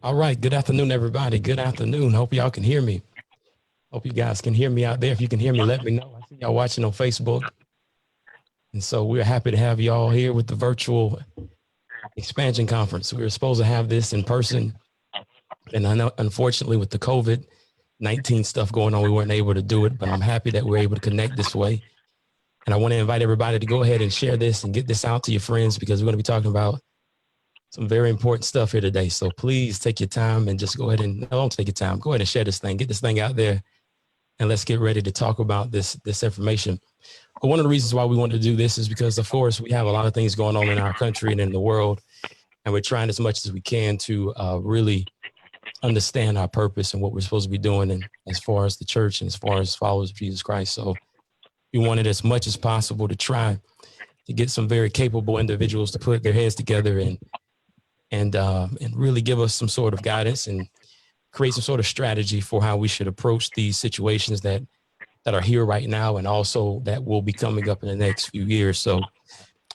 All right. Good afternoon, everybody. Good afternoon. Hope y'all can hear me. Hope you guys can hear me out there. If you can hear me, let me know. I see y'all watching on Facebook. And so we're happy to have y'all here with the virtual expansion conference. We were supposed to have this in person. And I know, unfortunately, with the COVID-19 stuff going on, we weren't able to do it, but I'm happy that we're able to connect this way. And I want to invite everybody to go ahead and share this and get this out to your friends, because we're going to be talking about some very important stuff here today. So please take your time and just go ahead and don't take your time. Go ahead and share this thing, get this thing out there, and let's get ready to talk about this information. But one of the reasons why we want to do this is because, of course, we have a lot of things going on in our country and in the world, and we're trying as much as we can to really understand our purpose and what we're supposed to be doing, and as far as the church and as far as followers of Jesus Christ. So we wanted as much as possible to try to get some very capable individuals to put their heads together and really give us some sort of guidance and create some sort of strategy for how we should approach these situations that are here right now, and also that will be coming up in the next few years. So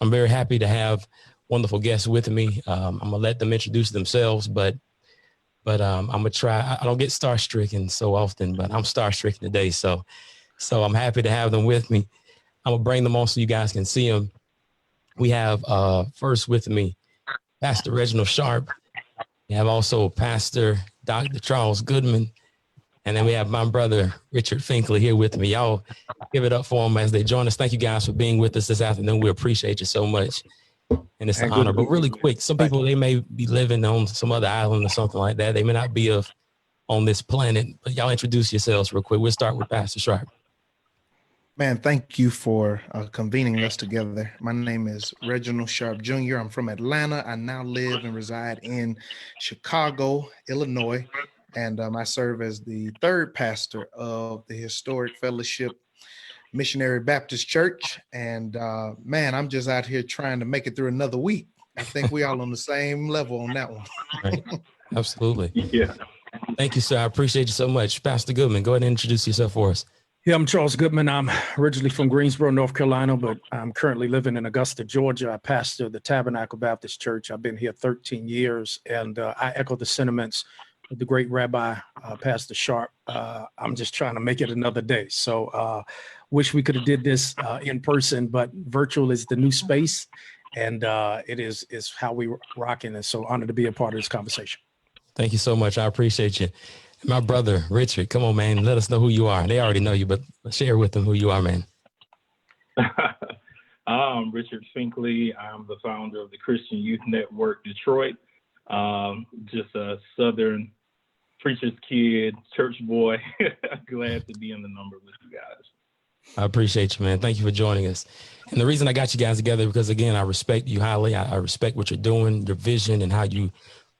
I'm very happy to have wonderful guests with me. I'm gonna let them introduce themselves, but I'm gonna try. I don't get star-stricken so often, but I'm star-stricken today. So I'm happy to have them with me. I'm gonna bring them on so you guys can see them. We have first with me Pastor Reginald Sharpe. We have also Pastor Dr. Charles Goodman. And then we have my brother, Richard Finklea, here with me. Y'all give it up for them as they join us. Thank you guys for being with us this afternoon. We appreciate you so much. And it's an honor. But really quick, some people, they may be living on some other island or something like that. They may not be on this planet, but y'all introduce yourselves real quick. We'll start with Pastor Sharpe. Man, thank you for convening us together. My name is Reginald Sharpe Jr. I'm from Atlanta. I now live and reside in Chicago, Illinois, and I serve as the third pastor of the historic Fellowship Missionary Baptist Church. And man, I'm just out here trying to make it through another week. I think we all on the same level on that one. Right. Absolutely. Yeah. Thank you, sir. I appreciate you so much. Pastor Goodman, go ahead and introduce yourself for us. Yeah, I'm Charles Goodman. I'm originally from Greensboro, North Carolina, but I'm currently living in Augusta, Georgia. I pastor the Tabernacle Baptist Church. I've been here 13 years, and I echo the sentiments of the great Rabbi, Pastor Sharpe. I'm just trying to make it another day. So wish we could have did this in person, but virtual is the new space, and it is how we rocking. And so honored to be a part of this conversation. Thank you so much. I appreciate you. My brother, Richard, come on, man. Let us know who you are. They already know you, but share with them who you are, man. I'm Richard Finklea. I'm the founder of the Christian Youth Network Detroit. Just a Southern preacher's kid, church boy. Glad to be in the number with you guys. I appreciate you, man. Thank you for joining us. And the reason I got you guys together, because, again, I respect you highly. I respect what you're doing, your vision, and how you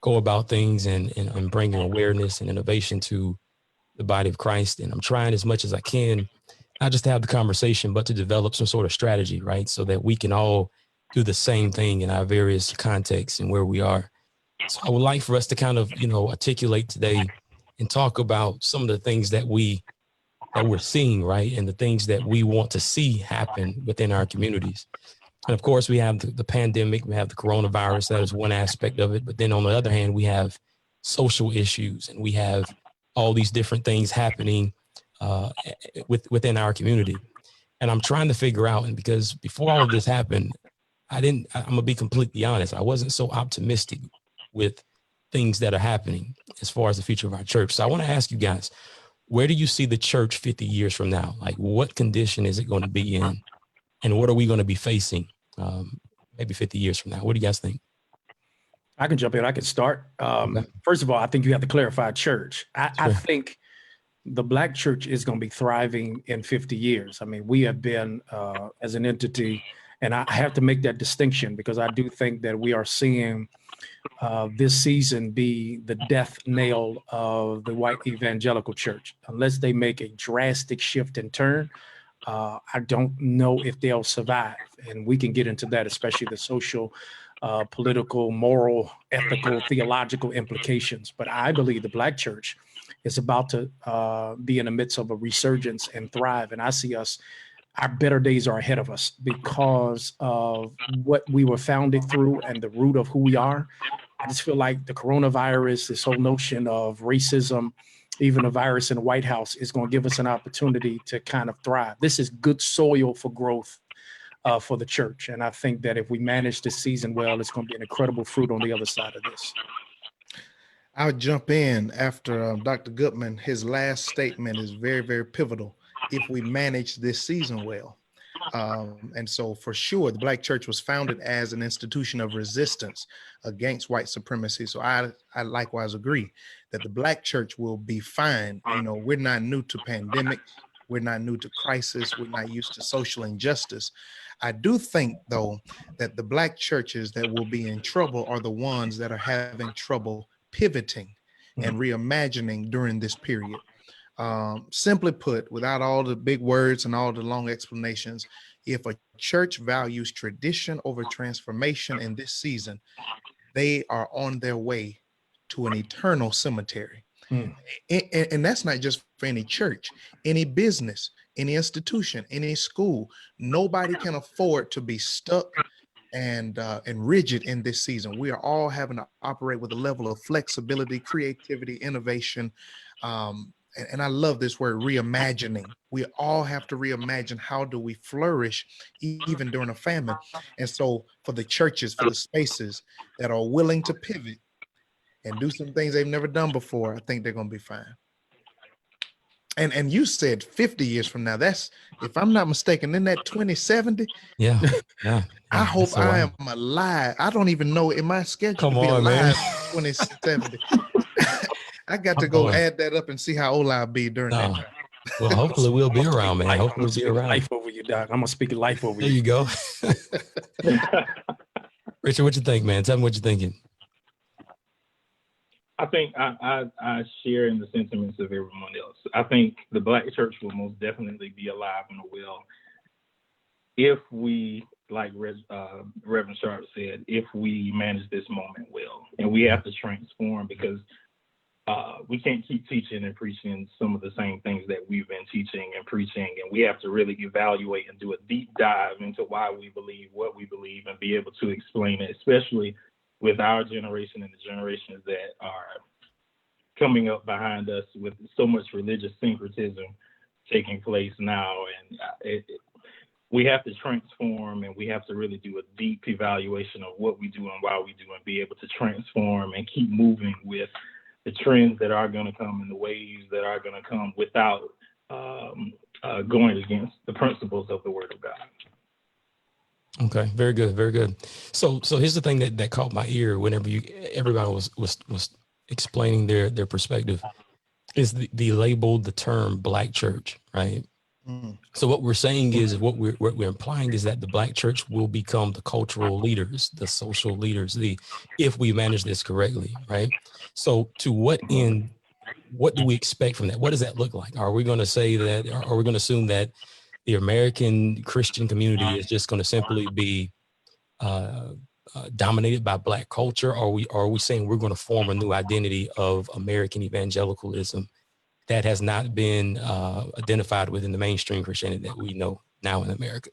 go about things and bringing awareness and innovation to the body of Christ. And I'm trying as much as I can, not just to have the conversation, but to develop some sort of strategy, right? So that we can all do the same thing in our various contexts and where we are. So I would like for us to kind of, articulate today and talk about some of the things that we're seeing, right? And the things that we want to see happen within our communities. And of course, we have the pandemic, we have the coronavirus, that is one aspect of it. But then on the other hand, we have social issues, and we have all these different things happening within our community. And I'm trying to figure out, and because before all of this happened, I'm gonna be completely honest, I wasn't so optimistic with things that are happening as far as the future of our church. So I want to ask you guys, where do you see the church 50 years from now? Like, what condition is it going to be in? And what are we going to be facing maybe 50 years from now? What do you guys think? I can jump in. I can start. Okay. First of all, I think you have to clarify church. Sure. I think the Black church is going to be thriving in 50 years. I mean, we have been as an entity, and I have to make that distinction because I do think that we are seeing this season be the death nail of the white evangelical church. Unless they make a drastic shift and turn, I don't know if they'll survive. And we can get into that, especially the social, political, moral, ethical, theological implications. But I believe the Black church is about to be in the midst of a resurgence and thrive. And I see our better days are ahead of us because of what we were founded through and the root of who we are. I just feel like the coronavirus, this whole notion of racism, even a virus in the White House, is going to give us an opportunity to kind of thrive. This is good soil for growth for the church. And I think that if we manage this season well, it's going to be an incredible fruit on the other side of this. I would jump in after Dr. Goodman. His last statement is very, very pivotal if we manage this season well. And so for sure, the Black church was founded as an institution of resistance against white supremacy. So I likewise agree that the Black church will be fine. You know, we're not new to pandemic. We're not new to crisis. We're not used to social injustice. I do think, though, that the Black churches that will be in trouble are the ones that are having trouble pivoting and reimagining during this period. Simply put, without all the big words and all the long explanations, if a church values tradition over transformation in this season, they are on their way to an eternal cemetery. And that's not just for any church, any business, any institution, any school. Nobody can afford to be stuck and rigid in this season. We are all having to operate with a level of flexibility, creativity, innovation. And I love this word, reimagining. We all have to reimagine, how do we flourish even during a famine? And so for the churches, for the spaces that are willing to pivot and do some things they've never done before, I think they're going to be fine. And you said 50 years from now. That's, if I'm not mistaken, in that 2070. Yeah. I hope I am alive. I don't even know in my schedule to be alive in 2070. I got to go add that up and see how old I'll be during that time. Well, hopefully we'll be around, man. Hopefully we'll be around. Life over you, Doc. I'm gonna speak life over you. There you go. Richard, what you think, man? Tell me what you're thinking. I think I share in the sentiments of everyone else. I think the Black church will most definitely be alive and well if we, like Reverend Sharpe said, if we manage this moment well. And we have to transform, because we can't keep teaching and preaching some of the same things that we've been teaching and preaching. And we have to really evaluate and do a deep dive into why we believe what we believe and be able to explain it, especially with our generation and the generations that are coming up behind us, with so much religious syncretism taking place now. And we have to transform, and we have to really do a deep evaluation of what we do and why we do, and be able to transform and keep moving with the trends that are going to come and the waves that are going to come, without going against the principles of the Word of God. Okay, very good, very good. So here's the thing that caught my ear whenever everybody was explaining their perspective, is the label, the term Black church, right? So what we're saying is, what we're implying is that the Black church will become the cultural leaders, the social leaders, if we manage this correctly, right? So to what end, what do we expect from that? What does that look like? Are we going to say that, or are we going to assume that the American Christian community is just going to simply be dominated by Black culture? Or are we saying we're going to form a new identity of American evangelicalism that has not been identified within the mainstream Christianity that we know now in America?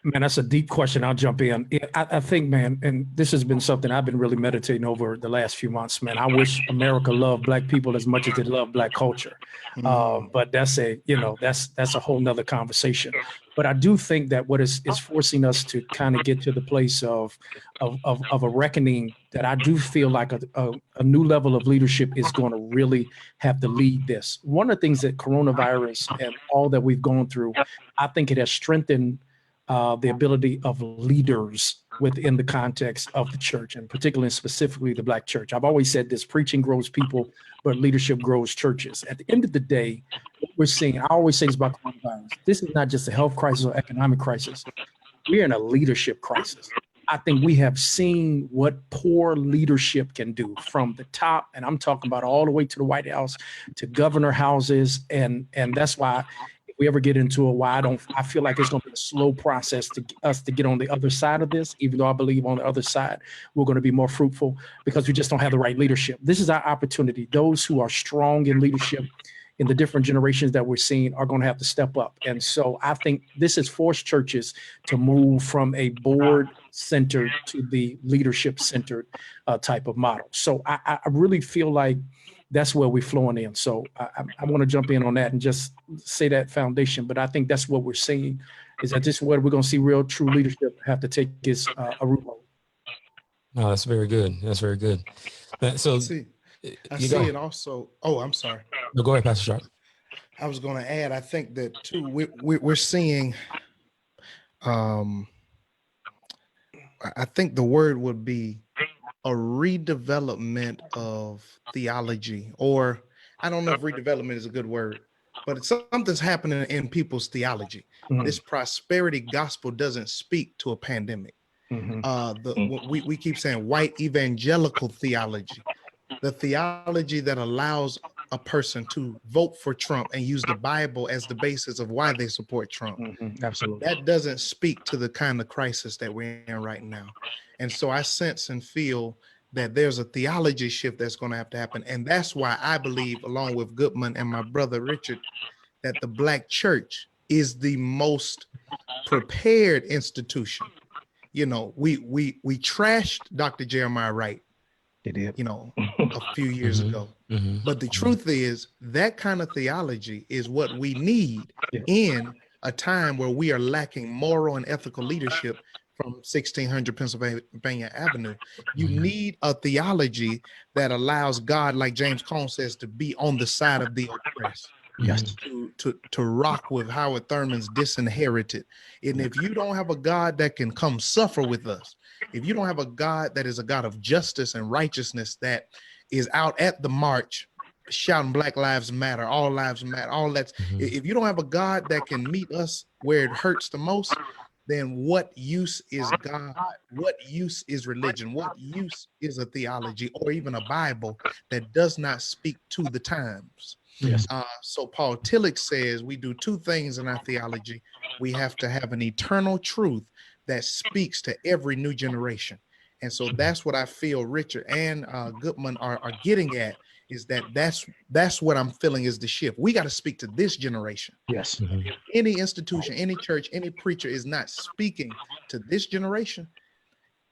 Man, that's a deep question. I'll jump in. I think, man, and this has been something I've been really meditating over the last few months, man. I wish America loved Black people as much as it loved Black culture. But that's a whole nother conversation. But I do think that what is forcing us to kind of get to the place of a reckoning, that I do feel like a new level of leadership is going to really have to lead this. One of the things that coronavirus and all that we've gone through, I think it has strengthened the ability of leaders within the context of the church, and particularly and specifically the Black church. I've always said this: preaching grows people, but leadership grows churches. At the end of the day, what we're seeing, I always say this about coronavirus, this is not just a health crisis or economic crisis. We're in a leadership crisis. I think we have seen what poor leadership can do from the top, and I'm talking about all the way to the White House, to governor houses, and that's why we ever get into it, why I feel like it's going to be a slow process to us to get on the other side of this, even though I believe on the other side, we're going to be more fruitful because we just don't have the right leadership. This is our opportunity. Those who are strong in leadership in the different generations that we're seeing are going to have to step up. And so I think this has forced churches to move from a board-centered to the leadership-centered type of model. So I really feel like that's where we're flowing in. So I want to jump in on that and just say that foundation. But I think that's what we're seeing is that this is where we're going to see real, true leadership have to take its a root mode. No, that's very good. That's very good. So I see it also. Oh, I'm sorry. No, go ahead, Pastor Sharpe. I was going to add, I think that too, we're seeing, I think the word would be a redevelopment of theology, or I don't know if redevelopment is a good word, but something's happening in people's theology. Mm-hmm. This prosperity gospel doesn't speak to a pandemic. Mm-hmm. We keep saying white evangelical theology, the theology that allows a person to vote for Trump and use the Bible as the basis of why they support Trump. Mm-hmm. Absolutely. That doesn't speak to the kind of crisis that we're in right now. And so I sense and feel that there's a theology shift that's going to have to happen. And that's why I believe, along with Goodman and my brother Richard, that the Black church is the most prepared institution. You know, we trashed Dr. Jeremiah Wright, They did, you know, a few years ago. But the truth is that kind of theology is what we need in a time where we are lacking moral and ethical leadership from 1600 Pennsylvania Avenue. You need a theology that allows God, like James Cone says, to be on the side of the oppressed. Yes. To rock with Howard Thurman's Disinherited. And if you don't have a God that can come suffer with us, if you don't have a God that is a God of justice and righteousness that is out at the march shouting Black Lives Matter, all lives matter, all that's, if you don't have a God that can meet us where it hurts the most, then what use is God? What use is religion? What use is a theology or even a Bible that does not speak to the times? Yes. So Paul Tillich says we do two things in our theology. We have to have an eternal truth that speaks to every new generation. And so that's what I feel Richard and Goodman are getting at, is that's what I'm feeling is the shift. We got to speak to this generation. Yes. If any institution, any church, any preacher is not speaking to this generation,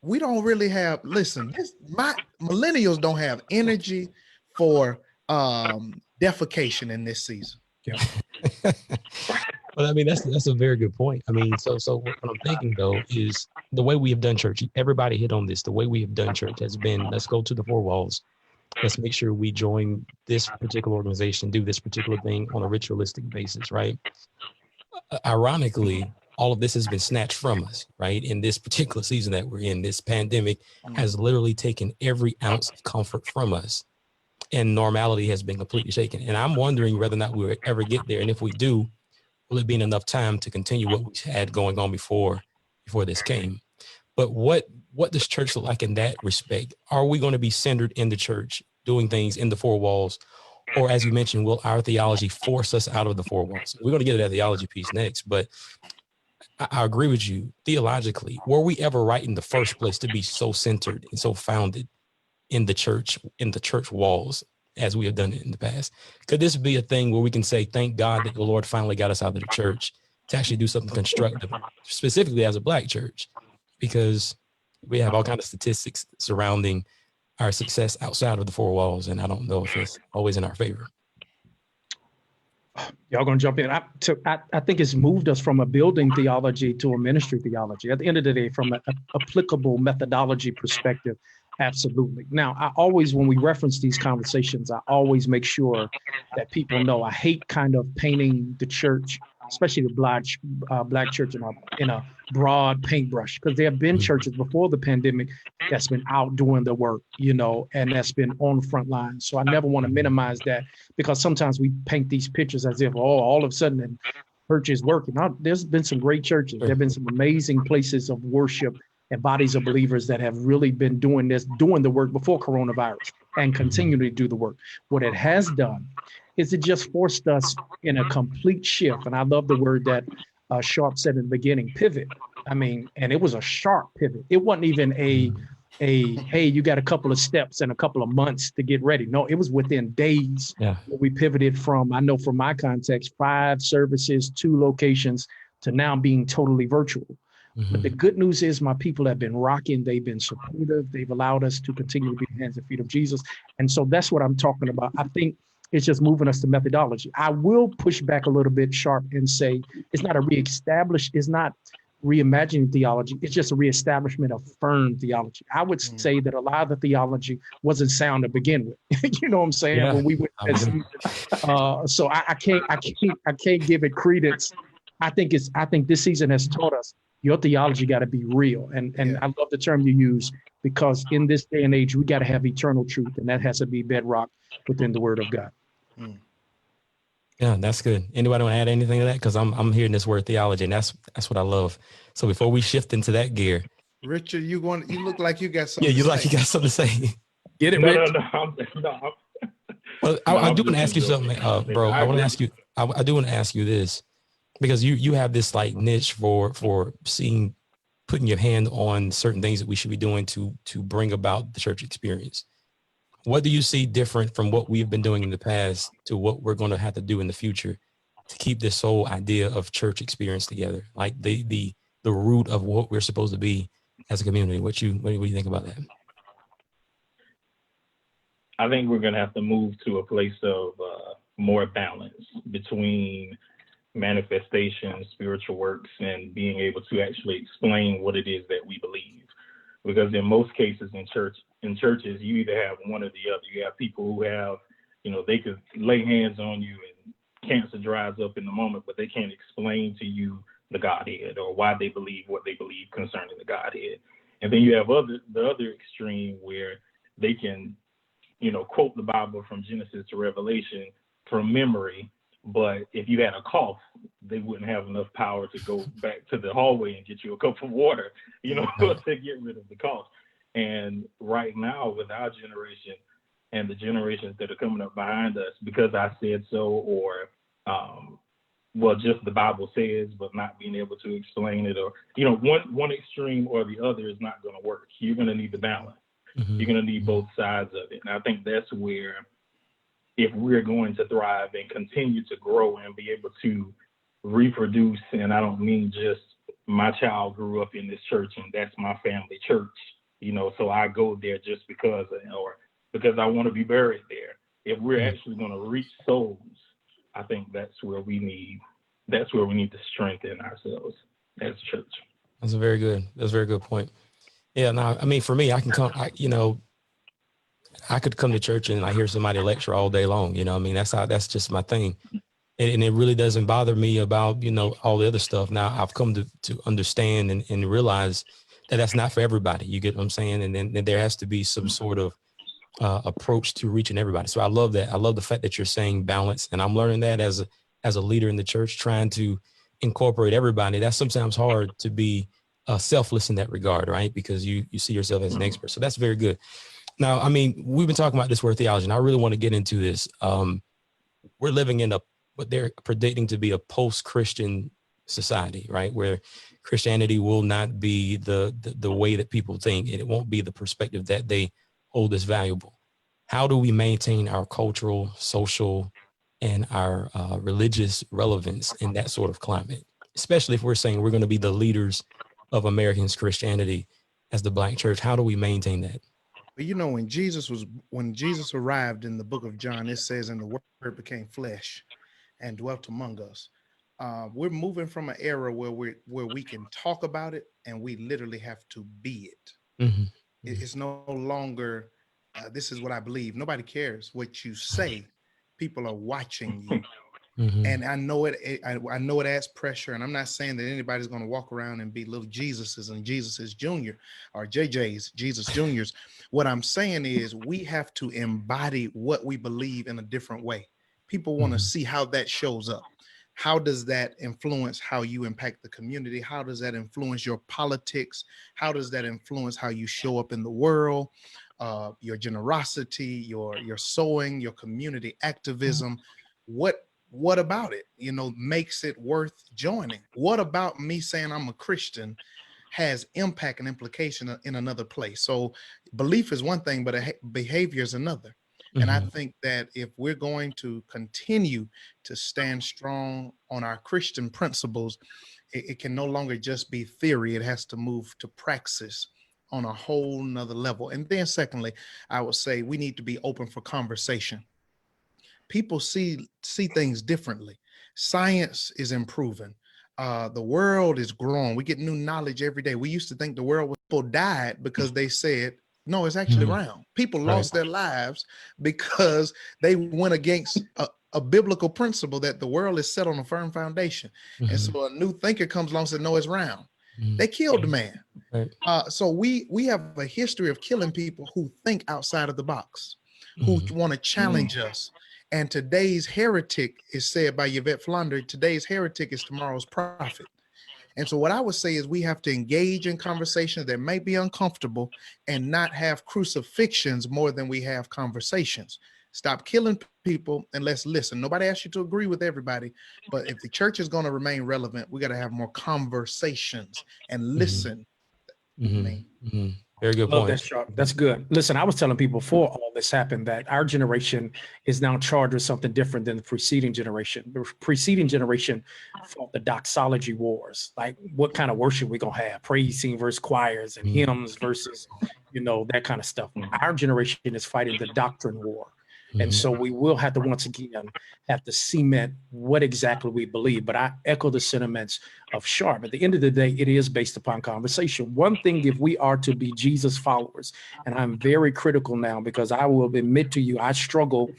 we don't really have, listen, my millennials don't have energy for defecation in this season. Yeah. Well, I mean, that's a very good point. I mean, so what I'm thinking though is the way we have done church. Everybody hit on this. The way we have done church has been, let's go to the four walls. Let's make sure we join this particular organization, do this particular thing on a ritualistic basis, right? Ironically, all of this has been snatched from us, right? In this particular season that we're in, this pandemic has literally taken every ounce of comfort from us, and normality has been completely shaken. And I'm wondering whether or not we'll ever get there. And if we do, will it be enough time to continue what we had going on before this came? But what does church look like in that respect? Are we going to be centered in the church, doing things in the four walls? Or as you mentioned, will our theology force us out of the four walls? We're going to get to that theology piece next, but I agree with you. Theologically, were we ever right in the first place to be so centered and so founded in the church walls as we have done it in the past? Could this be a thing where we can say, thank God that the Lord finally got us out of the church to actually do something constructive, specifically as a Black church? Because we have all kinds of statistics surrounding our success outside of the four walls, and I don't know if it's always in our favor. Y'all gonna jump in? I think it's moved us from a building theology to a ministry theology. At the end of the day, from an applicable methodology perspective, absolutely. Now, I always, when we reference these conversations, I always make sure that people know I hate kind of painting the church, especially the Black church, in a broad paintbrush, because there have been churches before the pandemic that's been out doing the work, and that's been on the front line. So I never want to minimize that, because sometimes we paint these pictures as if, all of a sudden the church is working. Now, there's been some great churches. There have been some amazing places of worship and bodies of believers that have really been doing the work before coronavirus and continue to do the work. What it has done is it just forced us in a complete shift. And I love the word that Sharpe said in the beginning, pivot. I mean, and it was a sharp pivot. It wasn't even a hey, you got a couple of steps and a couple of months to get ready. No, it was within days. Yeah. We pivoted from, I know from my context, 5 services, 2 locations to now being totally virtual. But the good news is my people have been rocking. They've been supportive. They've allowed us to continue to be the hands and feet of Jesus. And so that's what I'm talking about. I think it's just moving us to methodology. I will push back a little bit, Sharpe, and say it's not a reestablish, it's not reimagining theology. It's just a reestablishment of firm theology. I would say that a lot of the theology wasn't sound to begin with. You know what I'm saying? Yeah. When we went that season. So I can't give it credence. I think this season has taught us your theology got to be real. And I love the term you use, because in this day and age, we got to have eternal truth, and that has to be bedrock within the Word of God. Yeah, that's good. Anybody want to add anything to that? Because I'm hearing this word theology, and that's what I love. So before we shift into that gear, Richard, you look like you got something. Yeah, you got something to say. Get it, Rich? No. Well, I do want to ask you something, bro. I want to ask you. I do want to ask you this, because you have this like niche for putting your hand on certain things that we should be doing to bring about the church experience. What do you see different from what we've been doing in the past to what we're going to have to do in the future to keep this whole idea of church experience together? Like the root of what we're supposed to be as a community. What do you think about that? I think we're going to have to move to a place of more balance between manifestation, spiritual works, and being able to actually explain what it is that we believe. Because in most cases in churches, you either have one or the other. You have people who have, they could lay hands on you and cancer dries up in the moment, but they can't explain to you the Godhead or why they believe what they believe concerning the Godhead. And then you have the other extreme where they can, quote the Bible from Genesis to Revelation from memory, but if you had a cough, they wouldn't have enough power to go back to the hallway and get you a cup of water, to get rid of the cough. And right now with our generation and the generations that are coming up behind us, because I said so, or just the Bible says, but not being able to explain it, or one extreme or the other is not going to work. You're going to need the balance. You're going to need both sides of it. And I think that's where, if we're going to thrive and continue to grow and be able to reproduce, and I don't mean just my child grew up in this church and that's my family church, so I go there just because, or because I want to be buried there. If we're actually going to reach souls, I think that's where we need to strengthen ourselves as a church. That's a very good point. Yeah. Now, I mean, for me, I can come, I could come to church and I hear somebody lecture all day long. I mean, that's just my thing. And it really doesn't bother me about, all the other stuff. Now I've come to understand and realize that that's not for everybody. You get what I'm saying? And then there has to be some sort of approach to reaching everybody. So I love that. I love the fact that you're saying balance, and I'm learning that as a leader in the church, trying to incorporate everybody. That's sometimes hard to be selfless in that regard, right? Because you see yourself as an expert. So that's very good. Now, I mean, we've been talking about this word theology, and I really want to get into this. We're living in what they're predicting to be a post-Christian society, right? Where Christianity will not be the way that people think, and it won't be the perspective that they hold as valuable. How do we maintain our cultural, social, and our religious relevance in that sort of climate? Especially if we're saying we're going to be the leaders of American Christianity as the Black church. How do we maintain that? But when Jesus arrived in the book of John, it says, and the word became flesh and dwelt among us. We're moving from an era where we can talk about it and we literally have to be it. Mm-hmm. It's no longer, this is what I believe. Nobody cares what you say. People are watching you. Mm-hmm. And I know it adds pressure. And I'm not saying that anybody's going to walk around and be little Jesuses and Jesuses Jr. or JJ's, Jesus Juniors. What I'm saying is we have to embody what we believe in a different way. People want to see how that shows up. How does that influence how you impact the community? How does that influence your politics? How does that influence how you show up in the world? Your generosity, your sowing, your community activism. what about it, makes it worth joining? What about me saying I'm a Christian has impact and implication in another place? So belief is one thing, but behavior is another. And I think that if we're going to continue to stand strong on our Christian principles, it can no longer just be theory. It has to move to praxis on a whole nother level. And then secondly, I would say we need to be open for conversation. People see things differently. Science is improving. The world is growing. We get new knowledge every day. We used to think the world was, people died because they said, no, it's actually round. People lost their lives because they went against a biblical principle that the world is set on a firm foundation. And so a new thinker comes along and says, no, it's round. They killed the man. So we have a history of killing people who think outside of the box, who want to challenge us. And today's heretic is said by Yvette Flander, today's heretic is tomorrow's prophet. And so what I would say is we have to engage in conversations that may be uncomfortable and not have crucifixions more than we have conversations. Stop killing people and let's listen. Nobody asked you to agree with everybody, but if the church is going to remain relevant, we got to have more conversations and listen. Very good point. That's sharp. That's good. Listen, I was telling people before all this happened that our generation is now charged with something different than the preceding generation. The preceding generation fought the doxology wars. Like, what kind of worship we gonna have? Praising versus choirs and hymns versus, that kind of stuff. Our generation is fighting the doctrine war. And so we will have to, once again, have to cement what exactly we believe. But I echo the sentiments of Sharpe. At the end of the day, it is based upon conversation. One thing, if we are to be Jesus followers, and I'm very critical now because I will admit to you, I struggle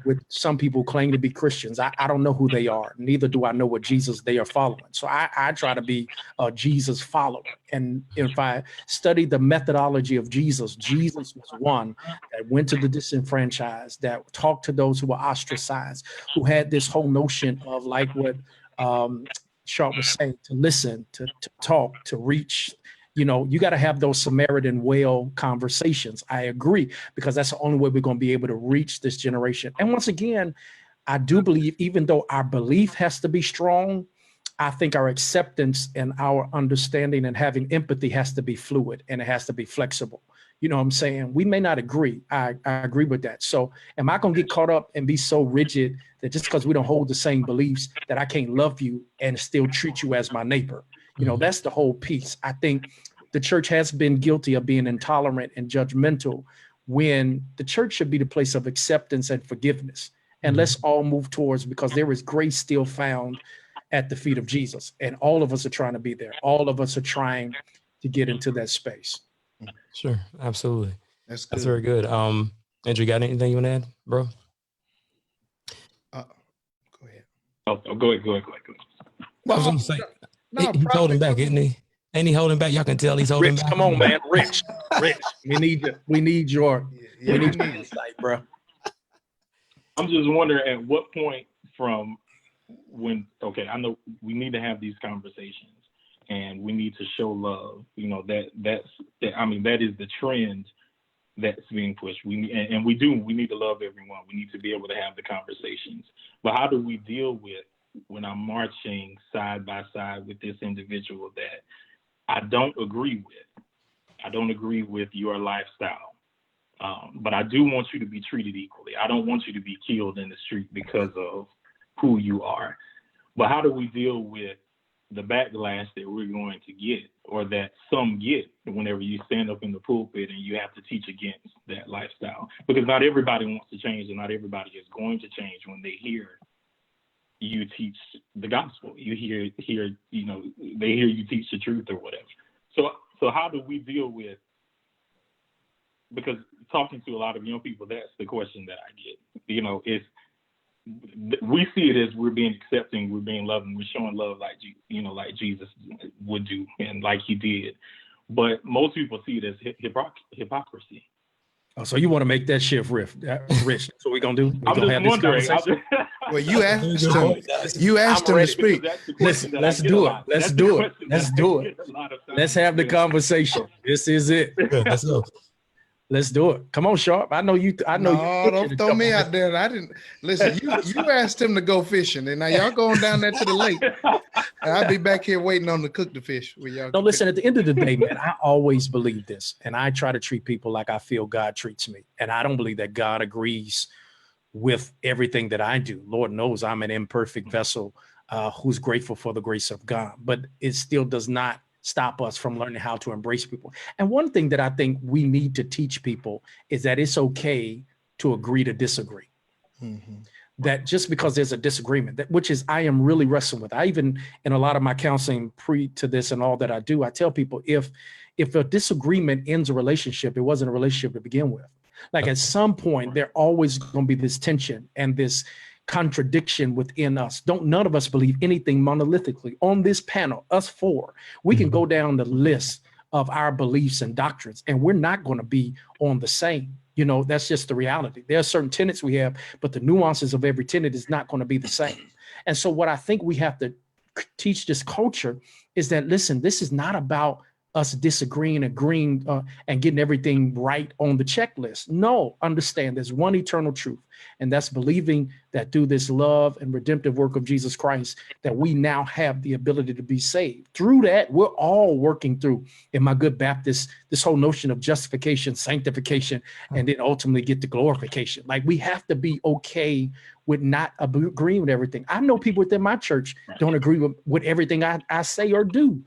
with some people claim to be Christians. I don't know who they are. Neither do I know what Jesus they are following. So I try to be a Jesus follower. And if I study the methodology of Jesus, Jesus was one that went to the disenfranchised, that talked to those who were ostracized, who had this whole notion of, like what Sharpe was saying, to listen, to talk, to reach. You got to have those Samaritan well conversations. I agree, because that's the only way we're going to be able to reach this generation. And once again, I do believe, even though our belief has to be strong, I think our acceptance and our understanding and having empathy has to be fluid, and it has to be flexible. You know what I'm saying? We may not agree. I agree with that. So am I going to get caught up and be so rigid that just because we don't hold the same beliefs that I can't love you and still treat you as my neighbor? That's the whole piece. I think the church has been guilty of being intolerant and judgmental, when the church should be the place of acceptance and forgiveness. And let's all move towards, because there is grace still found at the feet of Jesus. And all of us are trying to be there. All of us are trying to get into that space. Sure. Absolutely. That's very good. Andrew, got anything you want to add, bro? Go ahead. Go ahead. I was going to say, he's holding back, isn't he? Ain't he holding back? Y'all can tell he's holding Rich, back. come on, man. Rich, we need your insight, bro. I'm just wondering, at what point from when, I know we need to have these conversations and we need to show love. That is the trend that's being pushed. We need to love everyone. We need to be able to have the conversations. But how do we deal with when I'm marching side by side with this individual that I don't agree with? I don't agree with your lifestyle. But I do want you to be treated equally. I don't want you to be killed in the street because of who you are. But how do we deal with the backlash that we're going to get, or that some get, whenever you stand up in the pulpit and you have to teach against that lifestyle? Because not everybody wants to change, and not everybody is going to change when they hear you teach the gospel. They hear you teach the truth or whatever. So how do we deal with, because talking to a lot of young people, that's the question that I get. We see it as we're being accepting, we're being loving, we're showing love like Jesus would do and like he did. But most people see it as hypocrisy. Oh, so you want to make that shift, Rich? That's what we're gonna do. I'm just wondering. Well, you asked him to speak. Listen, let's do it. Let's do it. Let's have the conversation. This is it. Good, let's go. Let's do it. Come on, Sharpe. I know you. I know you. No, don't throw me out there. I didn't listen. You asked him to go fishing, and now y'all going down there to the lake. And I'll be back here waiting on to cook the fish. No, listen. At the end of the day, man, I always believe this, and I try to treat people like I feel God treats me, and I don't believe that God agrees with everything that I do. Lord knows I'm an imperfect vessel who's grateful for the grace of God, but it still does not stop us from learning how to embrace people. And one thing that I think we need to teach people is that it's okay to agree to disagree. Mm-hmm. That just because there's a disagreement, that which is I am really wrestling with. I even in a lot of my counseling pre to this and all that I do, I tell people if a disagreement ends a relationship, it wasn't a relationship to begin with. Like at some point, there always going to be this tension and this contradiction within us. None of us believe anything monolithically. On this panel, us four, we can go down the list of our beliefs and doctrines, and we're not going to be on the same. You know, that's just the reality. There are certain tenets we have, but the nuances of every tenet is not going to be the same. And so what I think we have to teach this culture is that, listen, this is not about us disagreeing, agreeing, and getting everything right on the checklist. No, understand there's one eternal truth, and that's believing that through this love and redemptive work of Jesus Christ, that we now have the ability to be saved. Through that, we're all working through, in my good Baptist, this whole notion of justification, sanctification, and then ultimately get to glorification. Like we have to be okay with not agreeing with everything. I know people within my church don't agree with everything I say or do.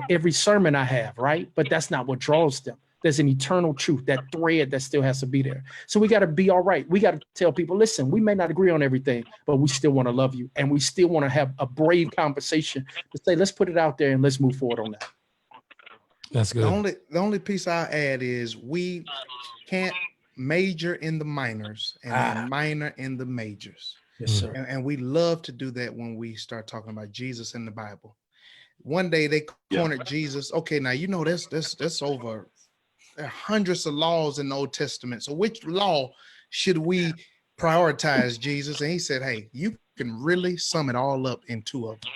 Every sermon I have, right? But that's not what draws them. There's an eternal truth, that thread that still has to be there. So we got to be all right. We got to tell people, listen, we may not agree on everything, but we still want to love you. And we still want to have a brave conversation to say, let's put it out there and let's move forward on that. That's good. The only piece I'll add is we can't major in the minors and then minor in the majors. Yes, sir. And we love to do that when we start talking about Jesus in the Bible. One day they cornered Jesus. Okay, now you know that's over hundreds of laws in the Old Testament. So which law should we prioritize, Jesus? And he said, hey, you can really sum it all up in two of them.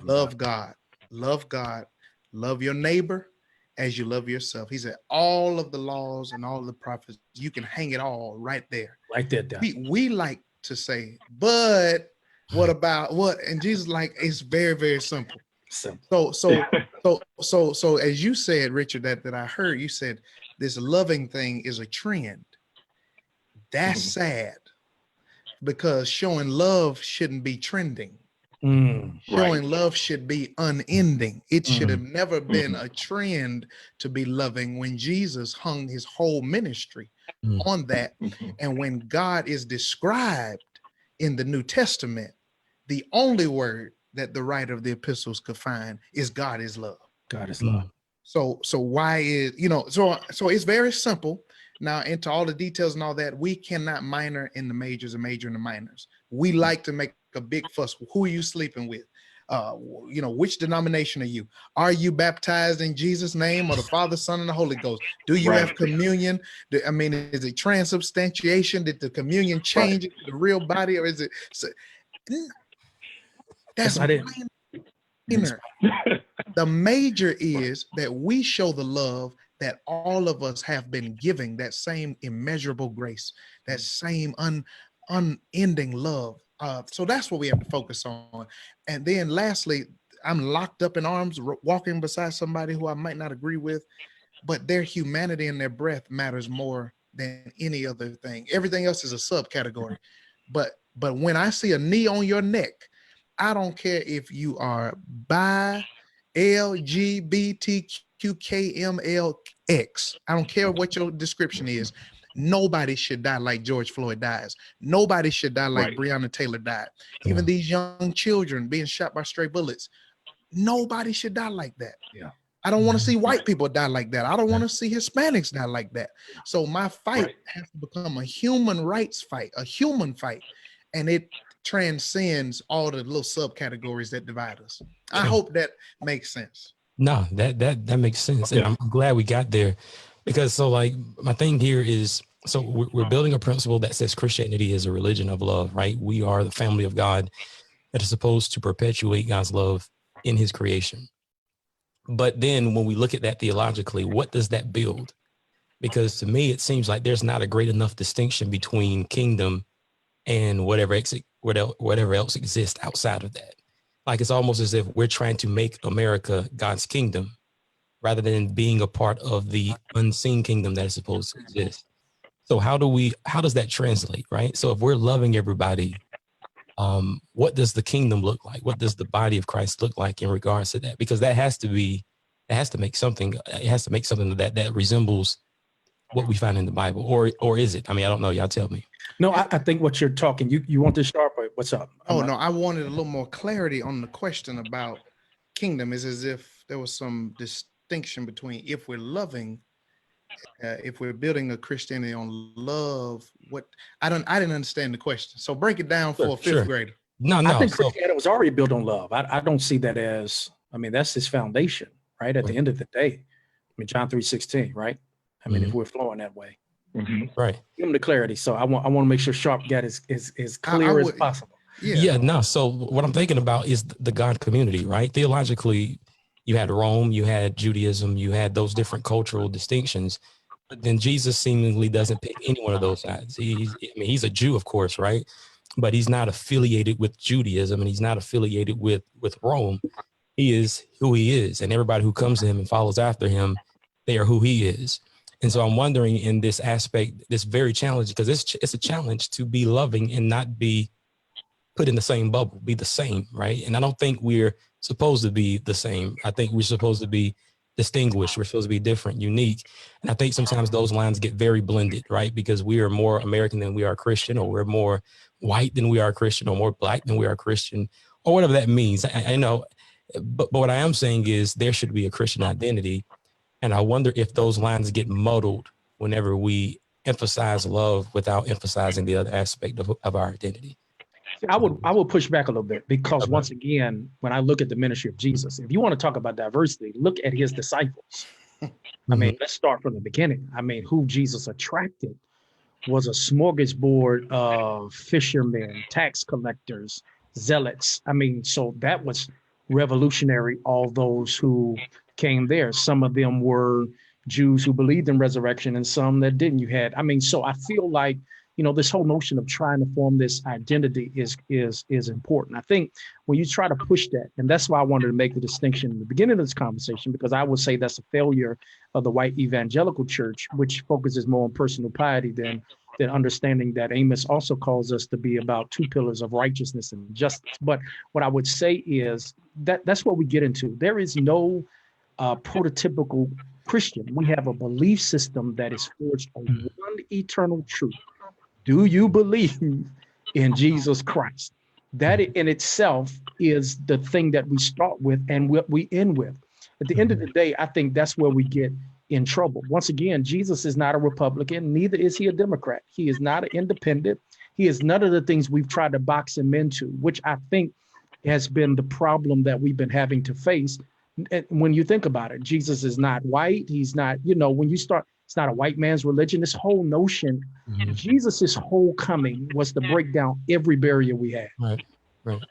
Love God, love your neighbor as you love yourself. He said all of the laws and all the prophets, you can hang it all right there. Right there. We like to say, but what about what? And Jesus like, it's very, very simple. So as you said, Richard, that I heard you said this loving thing is a trend. That's sad because showing love shouldn't be trending. Showing love should be unending. It should have never been a trend to be loving when Jesus hung his whole ministry on that. And when God is described in the New Testament, the only word that the writer of the epistles could find is God is love. God is love. So why is, so it's very simple. Now into all the details and all that, we cannot minor in the majors and major in the minors. We like to make a big fuss. Who are you sleeping with? Which denomination are you? Are you baptized in Jesus' name or the Father, Son, and the Holy Ghost? Do you have communion? Is it transubstantiation? Did the communion change the real body, or is it? That's minor. The major is that we show the love that all of us have been giving, that same immeasurable grace, that same unending love. So that's what we have to focus on. And then lastly, I'm locked up in arms, walking beside somebody who I might not agree with, but their humanity and their breath matters more than any other thing. Everything else is a subcategory. But when I see a knee on your neck, I don't care if you are bi, LGBTQKMLX. I don't care what your description is. Nobody should die like George Floyd dies. Nobody should die like Breonna Taylor died. Even these young children being shot by stray bullets. Nobody should die like that. Yeah. I don't want to see white people die like that. I don't want to see Hispanics die like that. So my fight has to become a human rights fight, a human fight. And it transcends all the little subcategories that divide us. I hope that makes sense. No, that makes sense. And I'm glad we got there, because so like my thing here is, so we're building a principle that says Christianity is a religion of love, right? We are the family of God that is supposed to perpetuate God's love in his creation. But then when we look at that theologically, what does that build? Because to me, it seems like there's not a great enough distinction between kingdom and whatever else exists outside of that. Like it's almost as if we're trying to make America God's kingdom rather than being a part of the unseen kingdom that is supposed to exist. So how does that translate, right? So if we're loving everybody, what does the kingdom look like? What does the body of Christ look like in regards to that? Because it has to make something that resembles what we find in the Bible, or is it? I mean, I don't know. Y'all tell me. No, I think what you're talking, you want this Sharpe? What's up? Oh, no, I wanted a little more clarity on the question about kingdom. Is as if there was some distinction between if we're loving, if we're building a Christianity on love. What I didn't understand the question. So break it down for a fifth grader. No. I think Christianity was already built on love. I don't see that as, I mean, that's his foundation, right? At the end of the day, I mean, John 3:16, right? I mean, if we're flowing that way, right? Give him the clarity. So I want to make sure Sharpe got as clear as possible. Yeah. No. So what I'm thinking about is the God community, right? Theologically, you had Rome, you had Judaism, you had those different cultural distinctions, but then Jesus seemingly doesn't pick any one of those sides. He's a Jew, of course, right? But he's not affiliated with Judaism, and he's not affiliated with Rome. He is who he is, and everybody who comes to him and follows after him, they are who he is. And so I'm wondering in this aspect, this very challenge, because it's a challenge to be loving and not be put in the same bubble, be the same, right? And I don't think we're supposed to be the same. I think we're supposed to be distinguished. We're supposed to be different, unique. And I think sometimes those lines get very blended, right? Because we are more American than we are Christian, or we're more white than we are Christian, or more black than we are Christian, or whatever that means. I know, but what I am saying is there should be a Christian identity. And I wonder if those lines get muddled whenever we emphasize love without emphasizing the other aspect of our identity. I would push back a little bit, because once again, when I look at the ministry of Jesus, if you want to talk about diversity, look at his disciples. I mean, let's start from the beginning. I mean, who Jesus attracted was a smorgasbord of fishermen, tax collectors, zealots. I mean, so that was revolutionary, all those who came there. Some of them were Jews who believed in resurrection and some that didn't. So I feel like, this whole notion of trying to form this identity is important. I think when you try to push that, and that's why I wanted to make the distinction in the beginning of this conversation, because I would say that's a failure of the white evangelical church, which focuses more on personal piety than understanding that Amos also calls us to be about two pillars of righteousness and justice. But what I would say is that's what we get into. There is no prototypical Christian. We have a belief system that is forged on one eternal truth. Do you believe in Jesus Christ? That in itself is the thing that we start with and what we end with. At the end of the day, I think that's where we get in trouble. Once again, Jesus is not a Republican, neither is he a Democrat. He is not an independent. He is none of the things we've tried to box him into, which I think has been the problem that we've been having to face. When you think about it, Jesus is not white. He's not, when you start, it's not a white man's religion. This whole notion, Jesus's whole coming was to break down every barrier we had. Right.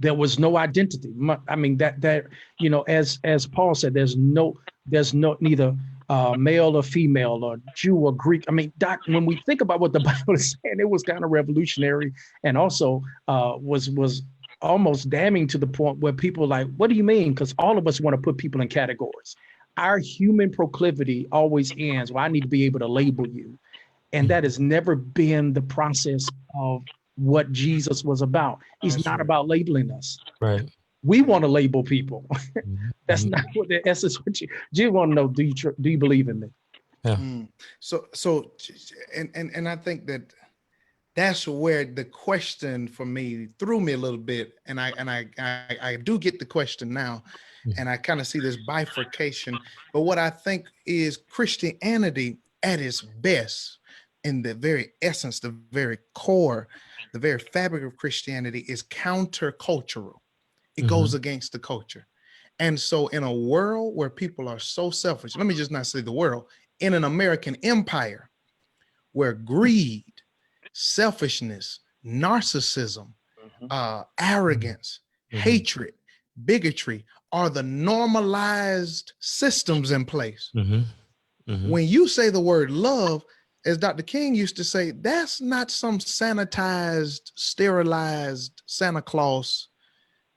There was no identity. I mean, as Paul said, there's neither male or female or Jew or Greek. I mean, when we think about what the Bible is saying, it was kind of revolutionary, and also was almost damning to the point where people are like, what do you mean? Because all of us want to put people in categories. Our human proclivity always ends, well, I need to be able to label you. And that has never been the process of what Jesus was about. He's not about labeling us. Right. We want to label people. That's not what the essence of you want to know. Do you believe in me? Yeah. So, and I think that's where the question for me threw me a little bit, and I do get the question now, and I kind of see this bifurcation. But what I think is Christianity at its best, in the very essence, the very core, the very fabric of Christianity is countercultural. It goes against the culture. And so in a world where people are so selfish, let me just not say the world, in an American empire where greed, selfishness, narcissism, arrogance, hatred, bigotry are the normalized systems in place. Mhm. When you say the word love, as Dr. King used to say, that's not some sanitized, sterilized Santa Claus.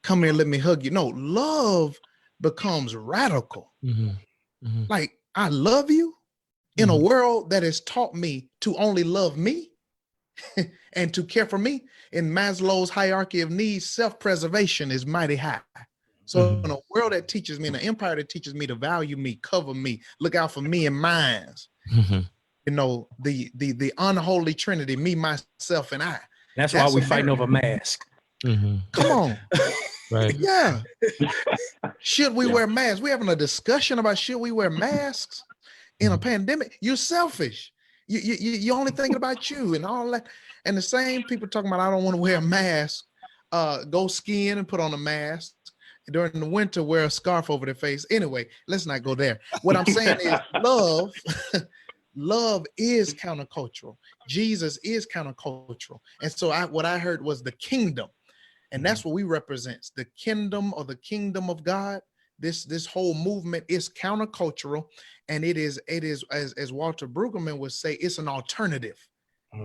Come here, let me hug you. No, love becomes radical. Mhm. Mhm. Like, I love you in a Mhm. world that has taught me to only love me and to care for me. In Maslow's hierarchy of needs, self-preservation is mighty high. So Mhm. in a world that teaches me, in an empire that teaches me to value me, cover me, look out for me and mine, Mhm. you know, the unholy trinity, me, myself, and I. That's why That's we fighting over America. masks. Mhm. Come on. Right. Yeah. Should we Yeah. wear masks? We're having a discussion about should we wear masks in a Mhm. pandemic. You're selfish. You only thinking about you and all that. And the same people talking about I don't want to wear a mask, go skiing and put on a mask. During the winter, wear a scarf over their face. Anyway, let's not go there. What I'm saying is love, love is countercultural. Jesus is countercultural. And so what I heard was the kingdom. And that's what we represent. The kingdom or the kingdom of God. This whole movement is countercultural, and it is as Walter Brueggemann would say, it's an alternative.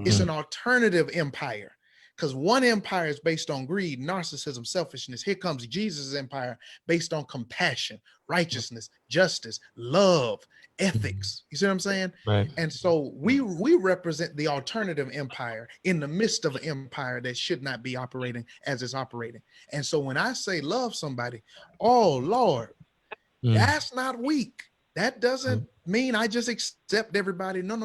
It's an alternative empire, because one empire is based on greed, narcissism, selfishness. Here comes Jesus' empire based on compassion, righteousness, justice, love, ethics. You see what I'm saying? Right. And so we represent the alternative empire in the midst of an empire that should not be operating as it's operating. And so when I say love somebody, oh Lord, Mm. that's not weak. That doesn't mean I just accept everybody. No.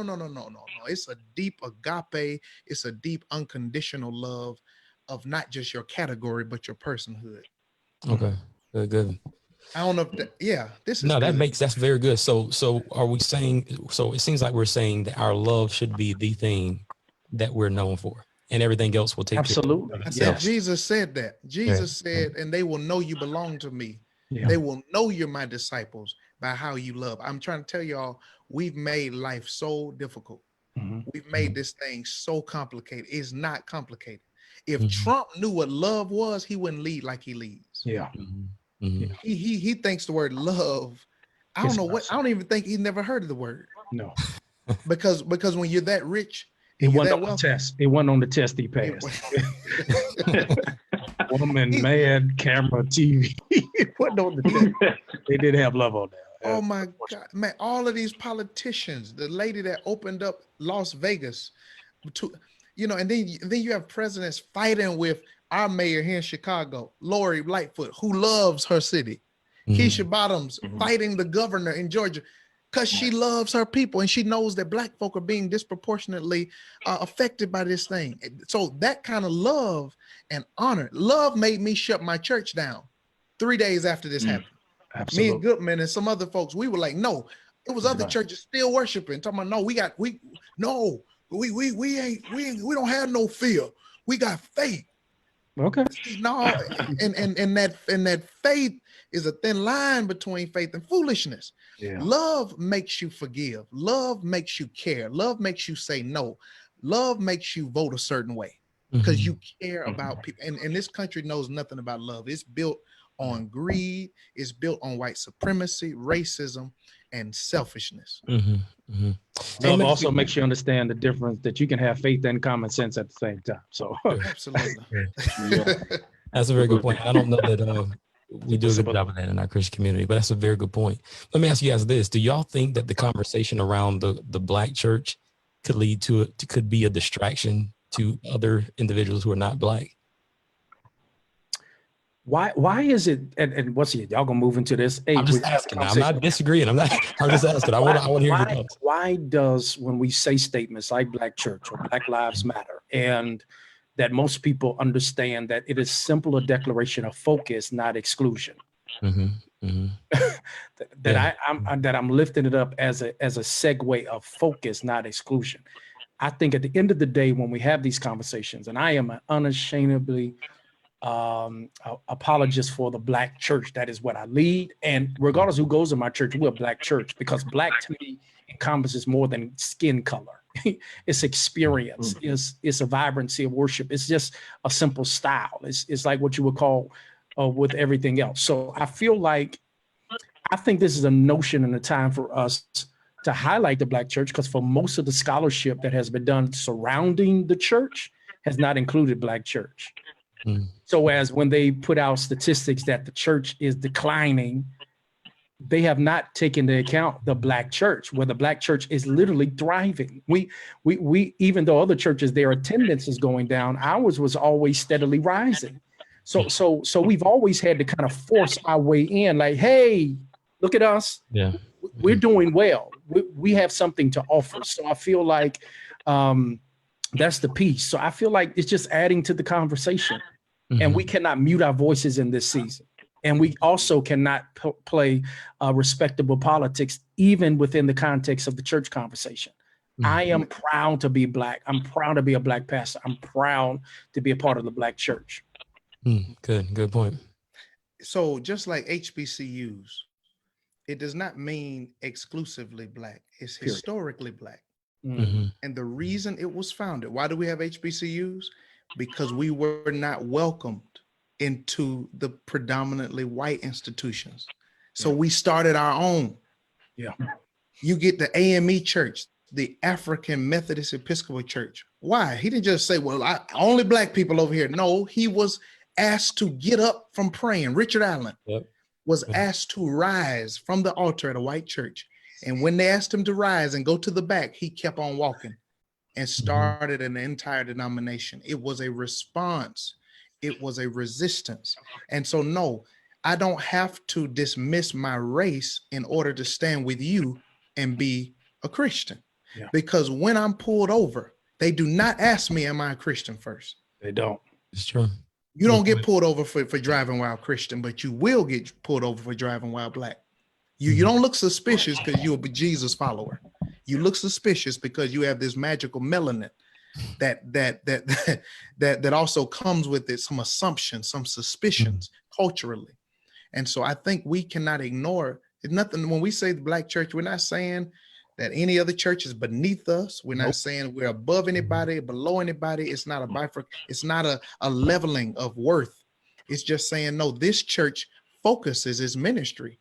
It's a deep agape. It's a deep unconditional love of not just your category, but your personhood. Okay. Good. I don't know if that, yeah, this is No, good. that's very good. So are we saying, so it seems like we're saying that our love should be the thing that we're known for, and everything else will take Absolutely. care I of said, itself. Jesus said that. Jesus said, and they will know you belong to me. Yeah. They will know you're my disciples by how you love. I'm trying to tell y'all, we've made life so difficult. Mhm. We've made this thing so complicated. It's not complicated. If Mhm. Trump knew what love was, he wouldn't lead like he leads. Yeah. Mhm. Mhm. He thinks the word love. I don't It's know what. I don't even think he never heard of the word, No. because when you're that rich It and you're wasn't that on the wealthy, test. It wasn't on the test he passed. Woman, man, camera, TV. It wasn't on the test. They did have love on there. oh my God, man! All of these politicians, the lady that opened up Las Vegas, to, and then you have presidents fighting with our mayor here in Chicago, Lori Lightfoot, who loves her city. Mhm. Keisha Bottoms fighting the governor in Georgia because she loves her people and she knows that Black folk are being disproportionately affected by this thing. So that kind of love and honor, love made me shut my church down 3 days after this happened. Absolutely. Me and Goodman and some other folks, we were like, no, it was other churches still worshiping. Talking about, no, we don't have no fear. We got faith. Okay. No, and that faith is a thin line between faith and foolishness. Yeah. Love makes you forgive. Love makes you care. Love makes you say no. Love makes you vote a certain way because Mhm. you care about people. And this country knows nothing about love. It's built on greed. It's built on white supremacy, racism, and selfishness. Mhm. Mhm. Love also makes you understand the difference that you can have faith and common sense at the same time. So Absolutely. That's a very good point. I don't know that we do a good job of that in our Christian community, but that's a very good point. Let me ask you guys this: do y'all think that the conversation around the Black church could be a distraction to other individuals who are not Black? why is it, and what's it, y'all gonna move into this? Hey, I'm just asking. I'm not disagreeing. I'm just asking. I want to hear your thoughts. Why does, when we say statements like Black church or Black Lives Matter, and that most people understand that it is simple a declaration of focus, not exclusion. Mm-hmm, mm-hmm. that I'm lifting it up as a segue of focus, not exclusion. I think at the end of the day, when we have these conversations, and I am an unashamedly apologist for the Black church. That is what I lead. And regardless who goes to my church, we're a Black church, because Black to me encompasses more than skin color. It's experience. It's a vibrancy of worship. It's just a simple style. It's like what you would call with everything else. So I think this is a notion and a time for us to highlight the Black church, because for most of the scholarship that has been done surrounding the church has not included Black church. Mm. So as when they put out statistics that the church is declining, they have not taken into account the Black church, where the Black church is literally thriving. We even though other churches, their attendance is going down, ours was always steadily rising. So we've always had to kind of force our way in, like, hey, look at us. Yeah. We're doing well. We have something to offer. So I feel like that's the piece. So I feel like it's just adding to the conversation. Mm-hmm. And we cannot mute our voices in this season. And we also cannot play respectable politics, even within the context of the church conversation. Mm-hmm. I am proud to be Black. I'm proud to be a Black pastor. I'm proud to be a part of the Black church. Good point. So just like HBCUs, it does not mean exclusively Black. It's historically Black. Mm-hmm. And the reason it was founded, why do we have HBCUs? Because we were not welcomed into the predominantly white institutions. So we started our own. Yeah. You get the AME Church, the African Methodist Episcopal Church. Why? He didn't just say, well, only Black people over here. No, he was asked to get up from praying. Richard Allen was asked to rise from the altar at a white church. And when they asked him to rise and go to the back, he kept on walking and started an entire denomination. It was a response. It was a resistance. And so, no, I don't have to dismiss my race in order to stand with you and be a Christian. Yeah. Because when I'm pulled over, they do not ask me, am I a Christian first? They don't. It's true. You don't get pulled over for driving while Christian, but you will get pulled over for driving while Black. You don't look suspicious because you're a Jesus follower. You look suspicious because you have this magical melanin that also comes with it, some assumptions, some suspicions culturally. And so I think we cannot ignore it. Nothing when we say the Black church, we're not saying that any other church is beneath us. We're not saying we're above anybody, below anybody. It's not a bifurcation. It's not a leveling of worth. It's just saying, no, this church focuses its ministry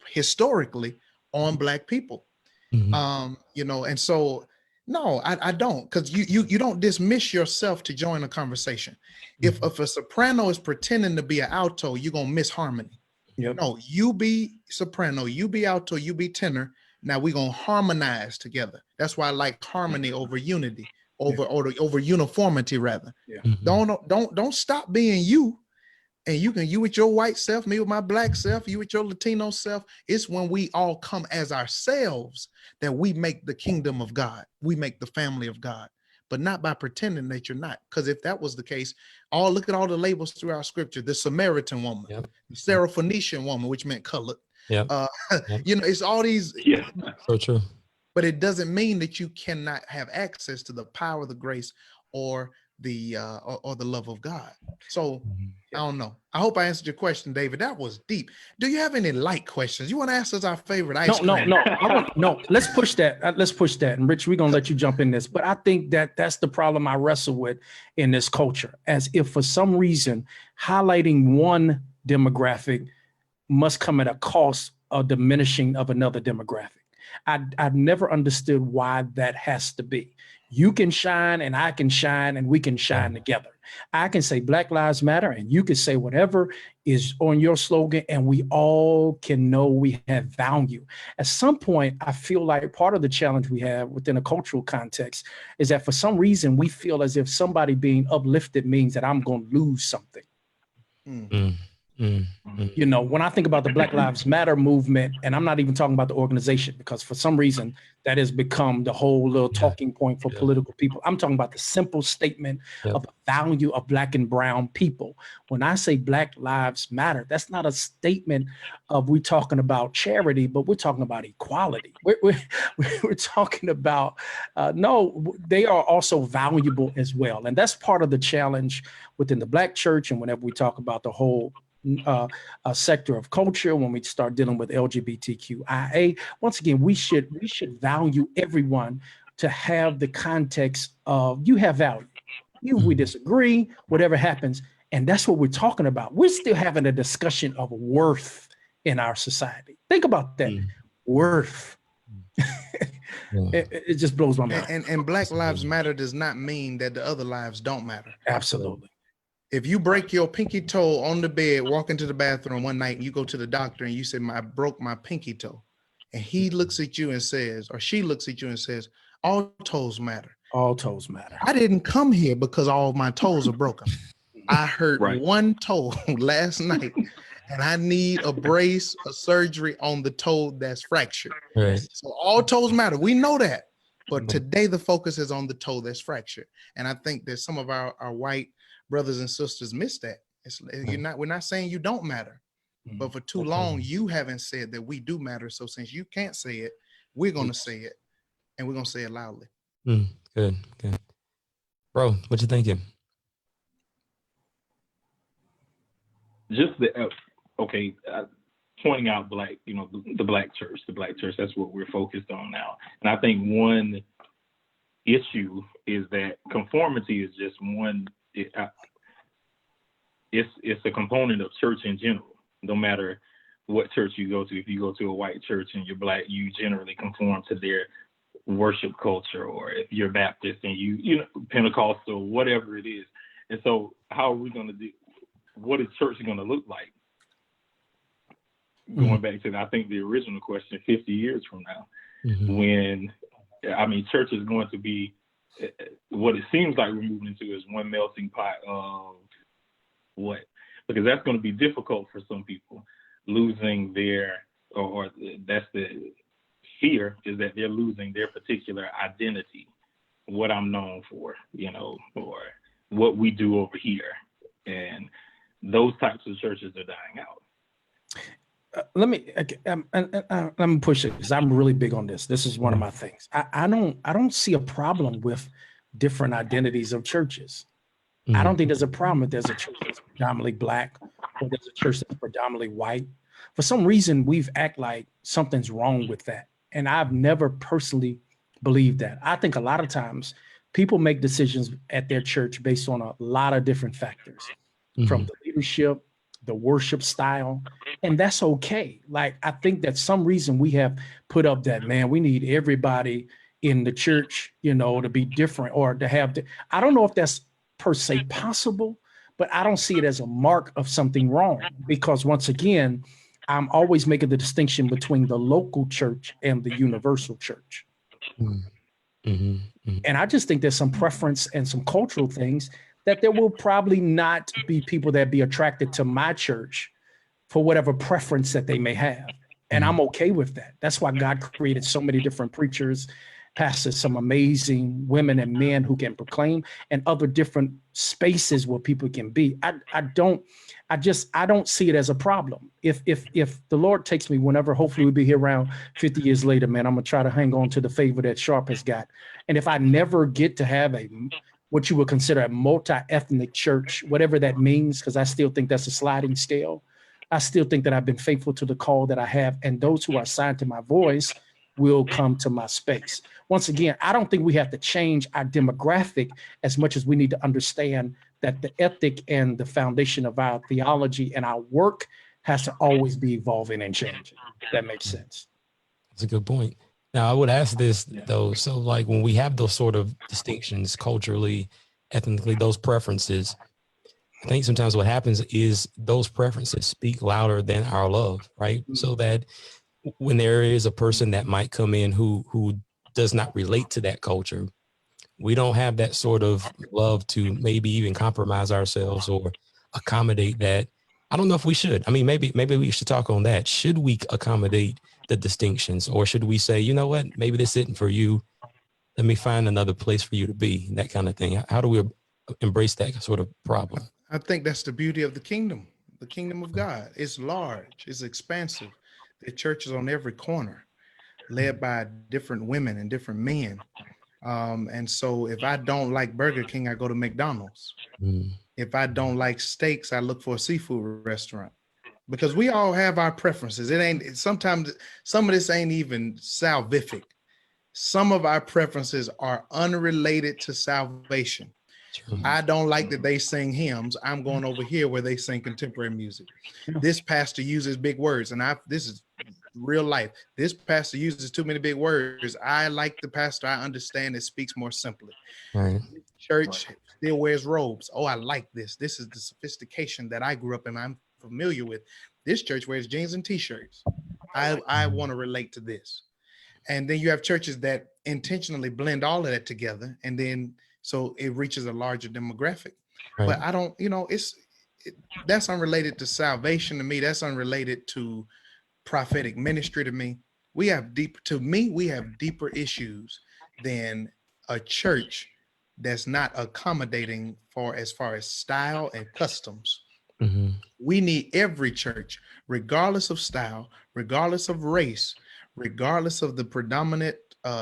historically on Black people. And so no, I don't, because you don't dismiss yourself to join a conversation. If a soprano is pretending to be an alto, you're gonna miss harmony. No, you be soprano, you be alto, you be tenor. Now we're gonna harmonize together. That's why I like harmony over unity, over uniformity rather. Don't stop being you. And you with your white self, me with my Black self, you with your Latino self. It's when we all come as ourselves that we make the kingdom of God. We make the family of God, but not by pretending that you're not. Because if that was the case, look at all the labels throughout scripture, the Samaritan woman, the Syrophoenician woman, which meant colored. It's all these. Yeah, so true. But it doesn't mean that you cannot have access to the power, the grace, or the love of God. So I don't know. I hope I answered your question, David. That was deep. Do you have any light questions? You want to ask us our favorite ice cream? No. Let's push that. Let's push that. And Rich, we're going to let you jump in this. But I think that's the problem I wrestle with in this culture, as if for some reason highlighting one demographic must come at a cost of diminishing of another demographic. I've never understood why that has to be. You can shine and I can shine and we can shine together. I can say Black Lives Matter and you can say whatever is on your slogan and we all can know we have value. At some point, I feel like part of the challenge we have within a cultural context is that for some reason we feel as if somebody being uplifted means that I'm going to lose something. You know, when I think about the Black Lives Matter movement, and I'm not even talking about the organization, because for some reason that has become the whole little talking point for political people. I'm talking about the simple statement of the value of Black and brown people. When I say Black Lives Matter, that's not a statement of we're talking about charity, but we're talking about equality. We're talking about, no, they are also valuable as well. And that's part of the challenge within the Black church. And whenever we talk about the whole a sector of culture, when we start dealing with LGBTQIA, once again, we should value everyone to have the context of you have value. Even if we disagree, whatever happens, and that's what we're talking about. We're still having a discussion of worth in our society. Think about that. Worth. Yeah. It just blows my mind. And Black Lives Matter does not mean that the other lives don't matter. Absolutely. If you break your pinky toe on the bed, walk into the bathroom one night and you go to the doctor and you say, I broke my pinky toe. And he looks at you and says, or she looks at you and says, all toes matter. All toes matter. I didn't come here because all my toes are broken. I hurt Right. one toe last night and I need a brace, a surgery on the toe that's fractured. Right. So all toes matter. We know that. But today the focus is on the toe that's fractured. And I think that some of our white brothers and sisters miss that. We're not saying you don't matter, but for too long you haven't said that we do matter. So since you can't say it, we're gonna say it, and we're gonna say it loudly. Good. Bro, what you thinking? Just pointing out the black church, that's what we're focused on now. And I think one issue is that conformity is just one. It's a component of church in general. No matter what church you go to, if you go to a white church and you're black, you generally conform to their worship culture, or if you're Baptist and you Pentecostal, whatever it is. And so how are we going to do, what is church going to look like? Going back to, I think, the original question, 50 years from now, when, church is going to be, what it seems like we're moving into is one melting pot of what? Because that's going to be difficult for some people, losing their, or that's the fear, is that they're losing their particular identity, what I'm known for, or what we do over here. And those types of churches are dying out. Let me push it, because I'm really big on this. This is one of my things. I don't see a problem with different identities of churches. I don't think there's a problem if there's a church that's predominantly black or there's a church that's predominantly white. For some reason, we've act like something's wrong with that. And I've never personally believed that. I think a lot of times people make decisions at their church based on a lot of different factors, from the leadership, the worship style, and that's okay. Like, I think that some reason we have put up that, man, we need everybody in the church, to be different, or to have, I don't know if that's per se possible, but I don't see it as a mark of something wrong, because once again, I'm always making the distinction between the local church and the universal church. And I just think there's some preference and some cultural things that there will probably not be people that be attracted to my church for whatever preference that they may have. And I'm okay with that. That's why God created so many different preachers, pastors, some amazing women and men who can proclaim, and other different spaces where people can be. I don't see it as a problem. If the Lord takes me whenever, hopefully we'll be here around 50 years later, man, I'm gonna try to hang on to the favor that Sharpe has got. And if I never get to have what you would consider a multi-ethnic church, whatever that means, because I still think that's a sliding scale. I still think that I've been faithful to the call that I have, and those who are assigned to my voice will come to my space. Once again, I don't think we have to change our demographic as much as we need to understand that the ethic and the foundation of our theology and our work has to always be evolving and changing. If that makes sense. That's a good point. Now, I would ask this, though. So, like, when we have those sort of distinctions culturally, ethnically, those preferences, I think sometimes what happens is those preferences speak louder than our love, right? So that when there is a person that might come in who does not relate to that culture, we don't have that sort of love to maybe even compromise ourselves or accommodate that. I don't know if we should. I mean, maybe we should talk on that. Should we accommodate the distinctions, or should we say, you know what, maybe this isn't for you. Let me find another place for you to be, that kind of thing. How do we embrace that sort of problem? I think that's the beauty of the kingdom of God. It's large, it's expansive. The church is on every corner, led by different women and different men. And so if I don't like Burger King, I go to McDonald's. If I don't like steaks, I look for a seafood restaurant, because we all have our preferences. Sometimes some of this ain't even salvific. Some of our preferences are unrelated to salvation. I don't like that they sing hymns. I'm going over here where they sing contemporary music. This pastor uses big words, and this is real life. This pastor uses too many big words. I like the pastor I understand that speaks more simply. Right. Church still wears robes. Oh, I like this. This is the sophistication that I grew up in. I'm familiar with. This church wears jeans and t-shirts. I want to relate to this. And then you have churches that intentionally blend all of that together, and then so it reaches a larger demographic. Right. But I don't, that's unrelated to salvation to me. That's unrelated to prophetic ministry to me. We have deeper issues than a church that's not accommodating for as far as style and customs. Mm-hmm. We need every church, regardless of style, regardless of race, regardless of the predominant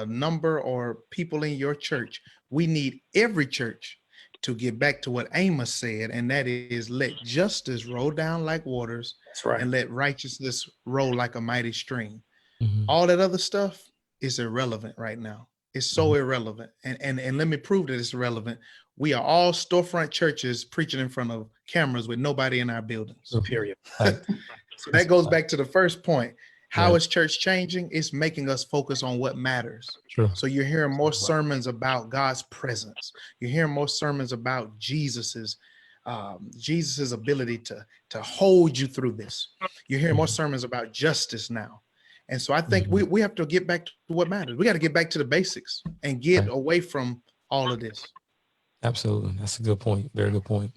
number or people in your church. We need every church to get back to what Amos said, and that is, let justice roll down like waters. That's right. And let righteousness roll like a mighty stream. Mm-hmm. All that other stuff is irrelevant right now. It's so irrelevant. And let me prove that it's irrelevant. We are all storefront churches preaching in front of cameras with nobody in our buildings. Period. So that goes back to the first point. How is church changing? It's making us focus on what matters. True. So you're hearing more sermons about God's presence. You're hearing more sermons about Jesus's ability to hold you through this. You're hearing more sermons about justice now. And so I think we have to get back to what matters. We got to get back to the basics and get away from all of this. Absolutely. That's a good point. Very good point.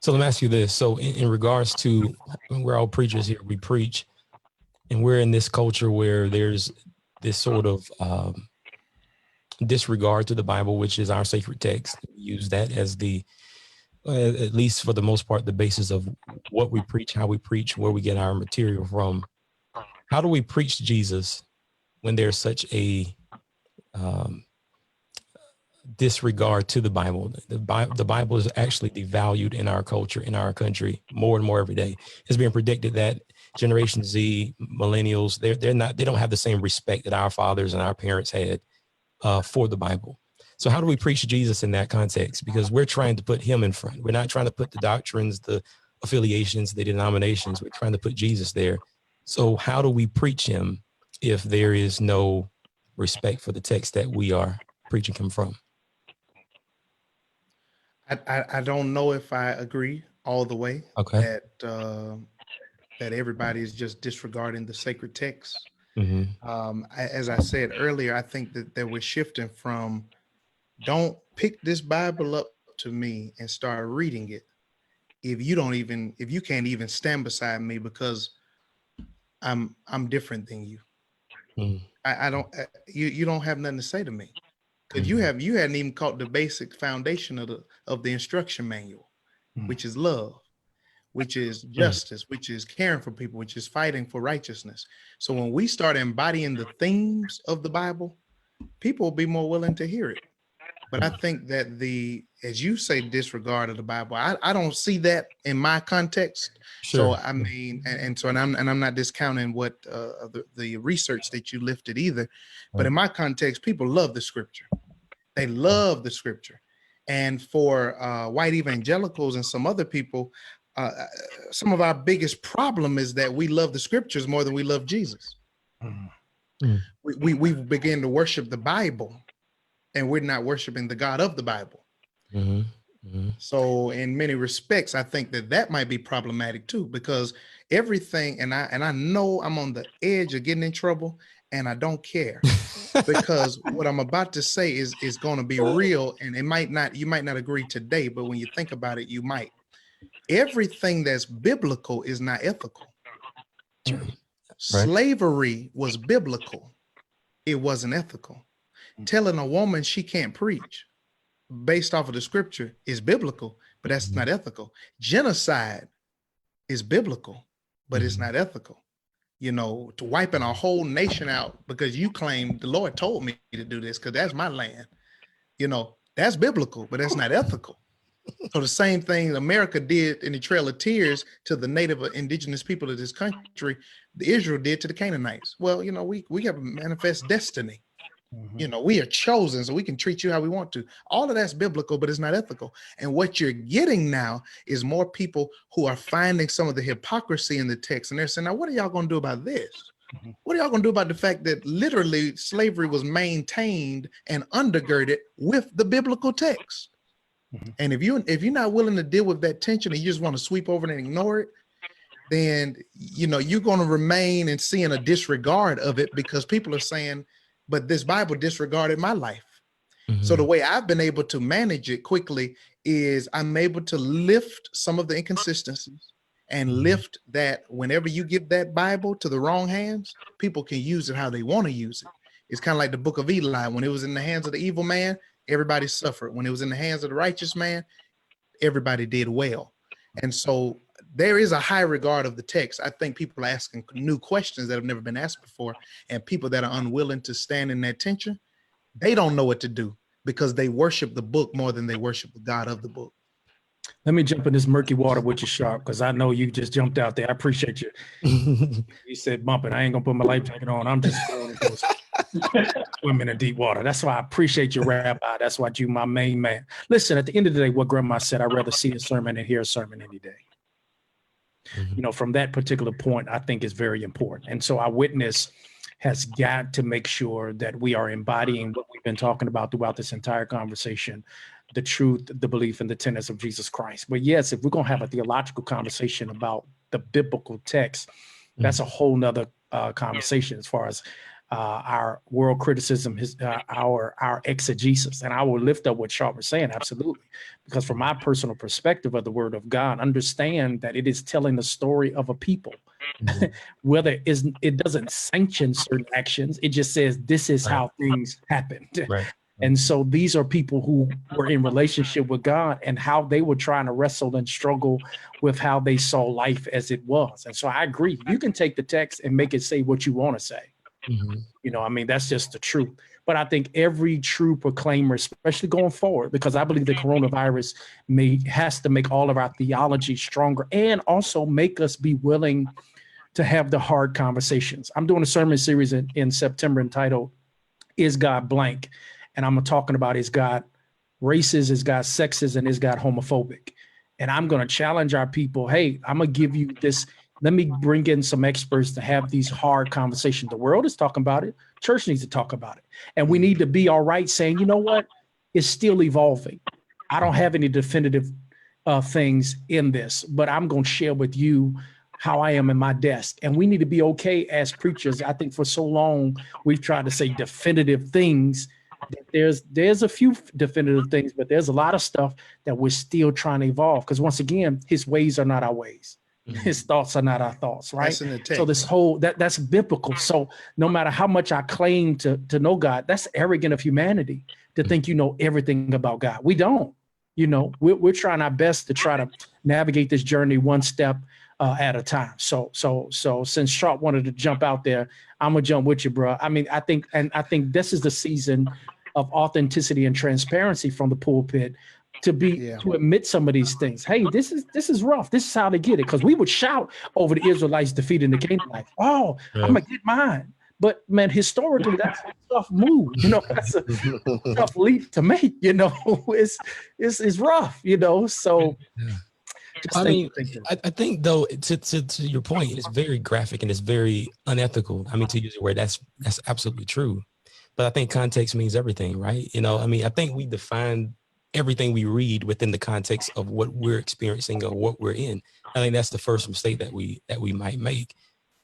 So let me ask you this. So in regards to, we're all preachers here, we preach, and we're in this culture where there's this sort of disregard to the Bible, which is our sacred text. We use that as the, at least for the most part, the basis of what we preach, how we preach, where we get our material from. How do we preach Jesus when there's such a disregard to the Bible? The Bible is actually devalued in our culture, in our country, more and more every day. It's being predicted that Generation Z, millennials, they don't have the same respect that our fathers and our parents had for the Bible. So how do we preach Jesus in that context? Because we're trying to put him in front. We're not trying to put the doctrines, the affiliations, the denominations. We're trying to put Jesus there. So how do we preach him if there is no respect for the text that we are preaching him from? I don't know if I agree all the way. Okay. That everybody is just disregarding the sacred text. Mm-hmm. As I said earlier, I think that we're shifting from, don't pick this Bible up to me and start reading it if you can't even stand beside me because I'm different than you. Mm-hmm. You don't have nothing to say to me because you hadn't even caught the basic foundation of the instruction manual, which is love, which is justice, which is caring for people, which is fighting for righteousness. So when we start embodying the themes of the Bible, people will be more willing to hear it. But I think that as you say, disregard of the Bible, I don't see that in my context. Sure. So I mean, and I'm not discounting what the research that you lifted either. But in my context, people love the scripture. They love the scripture. And for white evangelicals and some other people, some of our biggest problem is that we love the scriptures more than we love Jesus. We begin to worship the Bible, and we're not worshiping the God of the Bible. Mm-hmm. Mm-hmm. So in many respects, I think that might be problematic too, because everything, and I know I'm on the edge of getting in trouble, and I don't care because what I'm about to say is going to be real, and you might not agree today, but when you think about it, you might. Everything that's biblical is not ethical. Right. Slavery was biblical. It wasn't ethical. Telling a woman she can't preach based off of the scripture is biblical, but that's not ethical. Genocide is biblical, but it's not ethical. To wiping a whole nation out because you claim the Lord told me to do this because that's my land. That's biblical, but that's not ethical. So the same thing America did in the Trail of Tears to the native indigenous people of this country, the Israel did to the Canaanites. Well, we have a manifest destiny. We are chosen, so we can treat you how we want to. All of that's biblical, but it's not ethical. And what you're getting now is more people who are finding some of the hypocrisy in the text. And they're saying, now, what are y'all going to do about this? What are y'all going to do about the fact that literally slavery was maintained and undergirded with the biblical text? And if you're not willing to deal with that tension and you just want to sweep over it and ignore it, then you're going to remain and seeing a disregard of it, because people are saying, but this Bible disregarded my life. So the way I've been able to manage it quickly is I'm able to lift some of the inconsistencies and lift that whenever you give that Bible to the wrong hands, people can use it how they want to use it. It's kind of like the book of Eli. When it was in the hands of the evil man, everybody suffered. When it was in the hands of the righteous man, everybody did well. And so there is a high regard of the text. I think people are asking new questions that have never been asked before. And people that are unwilling to stand in that tension, they don't know what to do because they worship the book more than they worship the God of the book. Let me jump in this murky water with you, Sharpe, because I know you just jumped out there. I appreciate you. You said bumping. I ain't going to put my life jacket on. I'm just swimming in deep water. That's why I appreciate you, Rabbi. That's why you my main man. Listen, at the end of the day, what Grandma said, I'd rather see a sermon than hear a sermon any day. From that particular point, I think is very important. And so our witness has got to make sure that we are embodying what we've been talking about throughout this entire conversation, the truth, the belief, and the tenets of Jesus Christ. But yes, if we're going to have a theological conversation about the biblical text, that's a whole nother conversation as far as our world criticism, our exegesis. And I will lift up what Sharpe was saying, absolutely. Because from my personal perspective of the word of God, understand that it is telling the story of a people. Whether it doesn't sanction certain actions, it just says this is how things happened. Right. And so these are people who were in relationship with God and how they were trying to wrestle and struggle with how they saw life as it was. And so I agree. You can take the text and make it say what you want to say. That's just the truth. But I think every true proclaimer, especially going forward, because I believe the coronavirus has to make all of our theology stronger and also make us be willing to have the hard conversations. I'm doing a sermon series in September entitled, Is God Blank? And I'm talking about, is God racist, is God sexist, and is God homophobic? And I'm going to challenge our people. Hey, I'm going to give you this. Let me bring in some experts to have these hard conversations. The world is talking about it. Church needs to talk about it. And we need to be all right saying, you know what? It's still evolving. I don't have any definitive things in this, but I'm going to share with you how I am in my desk. And we need to be okay as preachers. I think for so long, we've tried to say definitive things. There's a few definitive things, but there's a lot of stuff that we're still trying to evolve. Because once again, his ways are not our ways. His thoughts are not our thoughts, right? So this whole, that's biblical. So no matter how much I claim to know God, that's arrogant of humanity to think you know everything about God. We don't. We're trying our best to try to navigate this journey one step at a time. So since Sharpe wanted to jump out there, I'm gonna jump with you, bro. I think this is the season of authenticity and transparency from the pulpit to admit some of these things. Hey, this is rough. This is how they get it. Because we would shout over the Israelites defeating the Canaanites. Oh, I'm gonna get mine. But man, historically, that's a tough move. That's a tough leap to make. It's rough. So. I think though, to your point, it's very graphic and it's very unethical. To use the word, that's absolutely true. But I think context means everything, right? I think we define everything we read within the context of what we're experiencing or what we're in. I think that's the first mistake that we might make.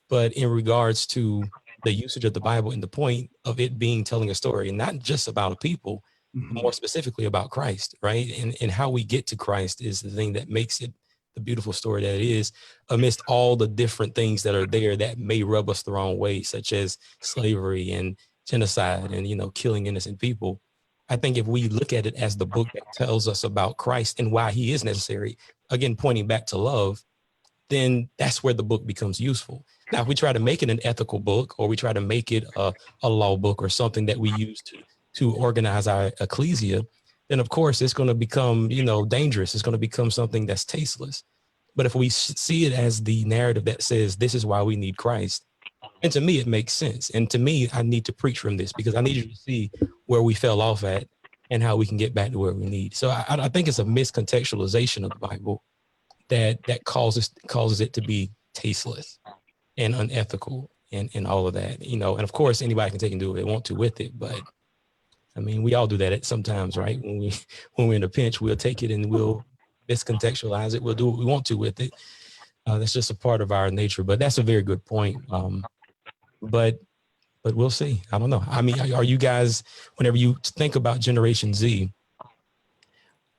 But in regards to the usage of the Bible and the point of it being telling a story, and not just about people, more specifically about Christ, right? And how we get to Christ is the thing that makes it the beautiful story that it is, amidst all the different things that are there that may rub us the wrong way, such as slavery and genocide and, killing innocent people. I think if we look at it as the book that tells us about Christ and why he is necessary, again, pointing back to love, then that's where the book becomes useful. Now, if we try to make it an ethical book, or we try to make it a law book or something that we use to organize our ecclesia, then of course it's going to become, dangerous. It's going to become something that's tasteless. But if we see it as the narrative that says, this is why we need Christ, and to me, it makes sense. And to me, I need to preach from this because I need you to see where we fell off at and how we can get back to where we need. So I think it's a miscontextualization of the Bible that causes it to be tasteless and unethical. and all of that, you know, and of course anybody can take and do what they want to with it. But I mean, we all do that sometimes, right? When we're in a pinch, we'll take it and we'll miscontextualize it. We'll do what we want to with it. That's just a part of our nature, but that's a very good point. But we'll see. I don't know. I mean, are you guys, whenever you think about Generation Z,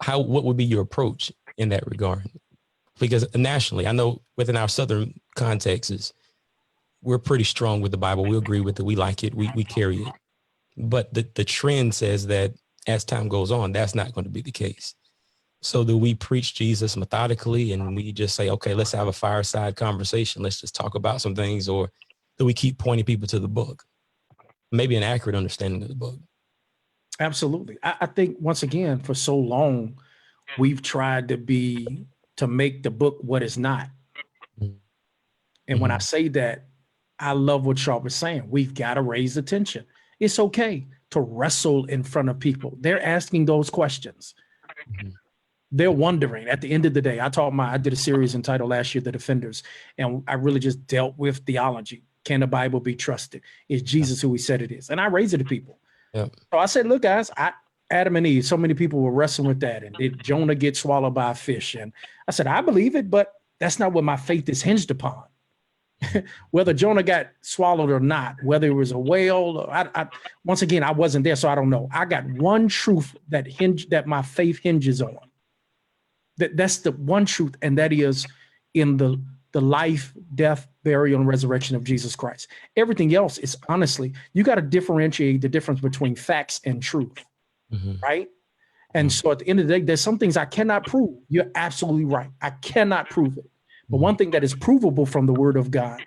what would be your approach in that regard? Because nationally, I know within our Southern contexts, we're pretty strong with the Bible. We agree with it. We like it. We carry it. But the trend says that as time goes on, that's not going to be the case. So do we preach Jesus methodically and we just say, okay, let's have a fireside conversation. Let's just talk about some things, or do we keep pointing people to the book? Maybe an accurate understanding of the book. Absolutely. I think once again, for so long, we've tried to make the book what it's not. Mm-hmm. And when I say that, I love what Sharpe is saying. We've got to raise attention. It's okay to wrestle in front of people. They're asking those questions. Mm-hmm. They're wondering at the end of the day. I did a series entitled last year, The Defenders, and I really just dealt with theology. Can the Bible be trusted? Is Jesus who he said it is? And I raised it to people. Yep. So I said, look, guys, Adam and Eve, so many people were wrestling with that. And did Jonah get swallowed by a fish? And I said, I believe it, but that's not what my faith is hinged upon. Whether Jonah got swallowed or not, whether it was a whale, once again, I wasn't there, so I don't know. I got one truth that my faith hinges on. That's the one truth, and that is in the life, death, burial, and resurrection of Jesus Christ. Everything else is, honestly, you got to differentiate the difference between facts and truth, right? And so at the end of the day, there's some things I cannot prove. You're absolutely right. I cannot prove it. But one thing that is provable from the word of God,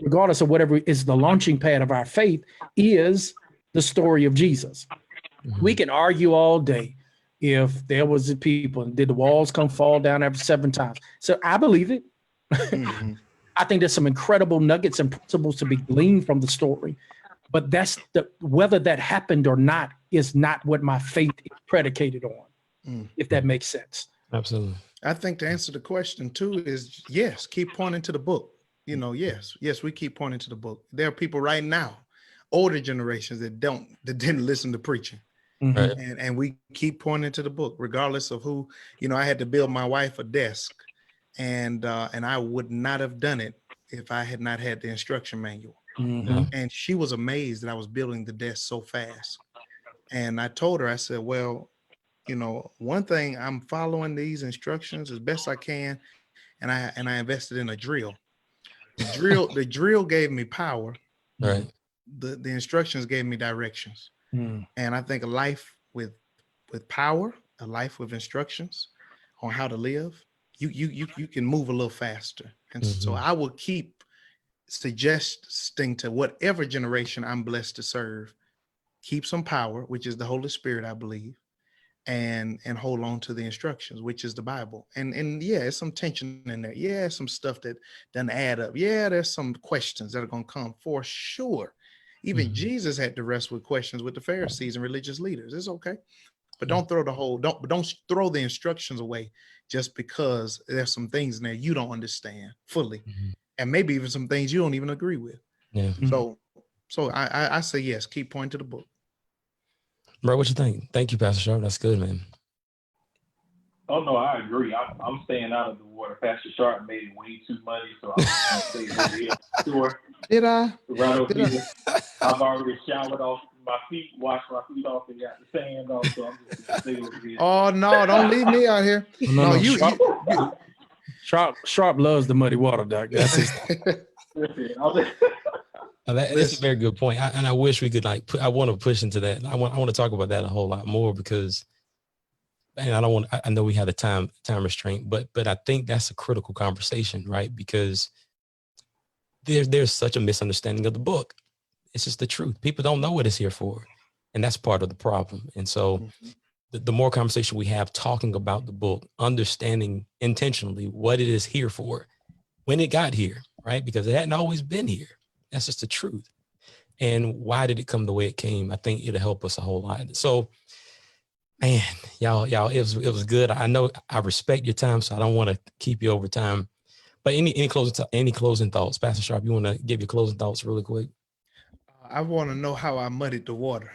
regardless of whatever is the launching pad of our faith, is the story of Jesus. We can argue all day if there was the people and did the walls fall down after 7 times. So I believe it. I think there's some incredible nuggets and principles to be gleaned from the story, but whether that happened or not is not what my faith is predicated on, if that makes sense. Absolutely. I think to answer the question too is yes, keep pointing to the book. You know, yes, we keep pointing to the book. There are people right now, older generations that didn't listen to preaching. Right. And we keep pointing to the book, regardless of who, you know, I had to build my wife a desk and I would not have done it if I had not had the instruction manual. And she was amazed that I was building the desk so fast. And I told her, I said, well, you know, one thing, I'm following these instructions as best I can. And I invested in a drill. The drill gave me power. Right. The instructions gave me directions. And I think a life with power, a life with instructions on how to live, you can move a little faster. And so I will keep suggesting to whatever generation I'm blessed to serve, keep some power, which is the Holy Spirit, I believe, and hold on to the instructions, which is the Bible. And yeah, there's some tension in there. Yeah, some stuff that doesn't add up. Yeah, there's some questions that are going to come for sure. Even Jesus had to wrestle with questions with the Pharisees and religious leaders. It's okay, but don't throw don't throw the instructions away just because there's some things in there you don't understand fully, and maybe even some things you don't even agree with. Yeah. So I say yes, keep pointing to the book. Bro, what you think? Thank you, Pastor Sharpe. That's good, man. Oh no, I agree. I'm staying out of the water. Pastor Sharpe made it way too muddy, so I'm gonna stay over here. Sure. Did I? Right over here. I've already showered off my feet, washed my feet off, and got the sand off. So I'm just gonna stay over here. Oh no! Don't leave me out here. No, you. Sharpe loves the muddy water, Doc. That's his. That's a very good point. And I wish we could I want to push into that. I want to talk about that a whole lot more because, and I know we have the time restraint, but I think that's a critical conversation, right? Because there's such a misunderstanding of the book. It's just the truth. People don't know what it's here for. And that's part of the problem. And so the more conversation we have talking about the book, understanding intentionally what it is here for, when it got here, right? Because it hadn't always been here. That's just the truth. And why did it come the way it came? I think it'll help us a whole lot. So, man, y'all, it was good. I know I respect your time, so I don't want to keep you over time. But any closing thoughts, Pastor Sharpe? You want to give your closing thoughts really quick? I want to know how I muddied the water.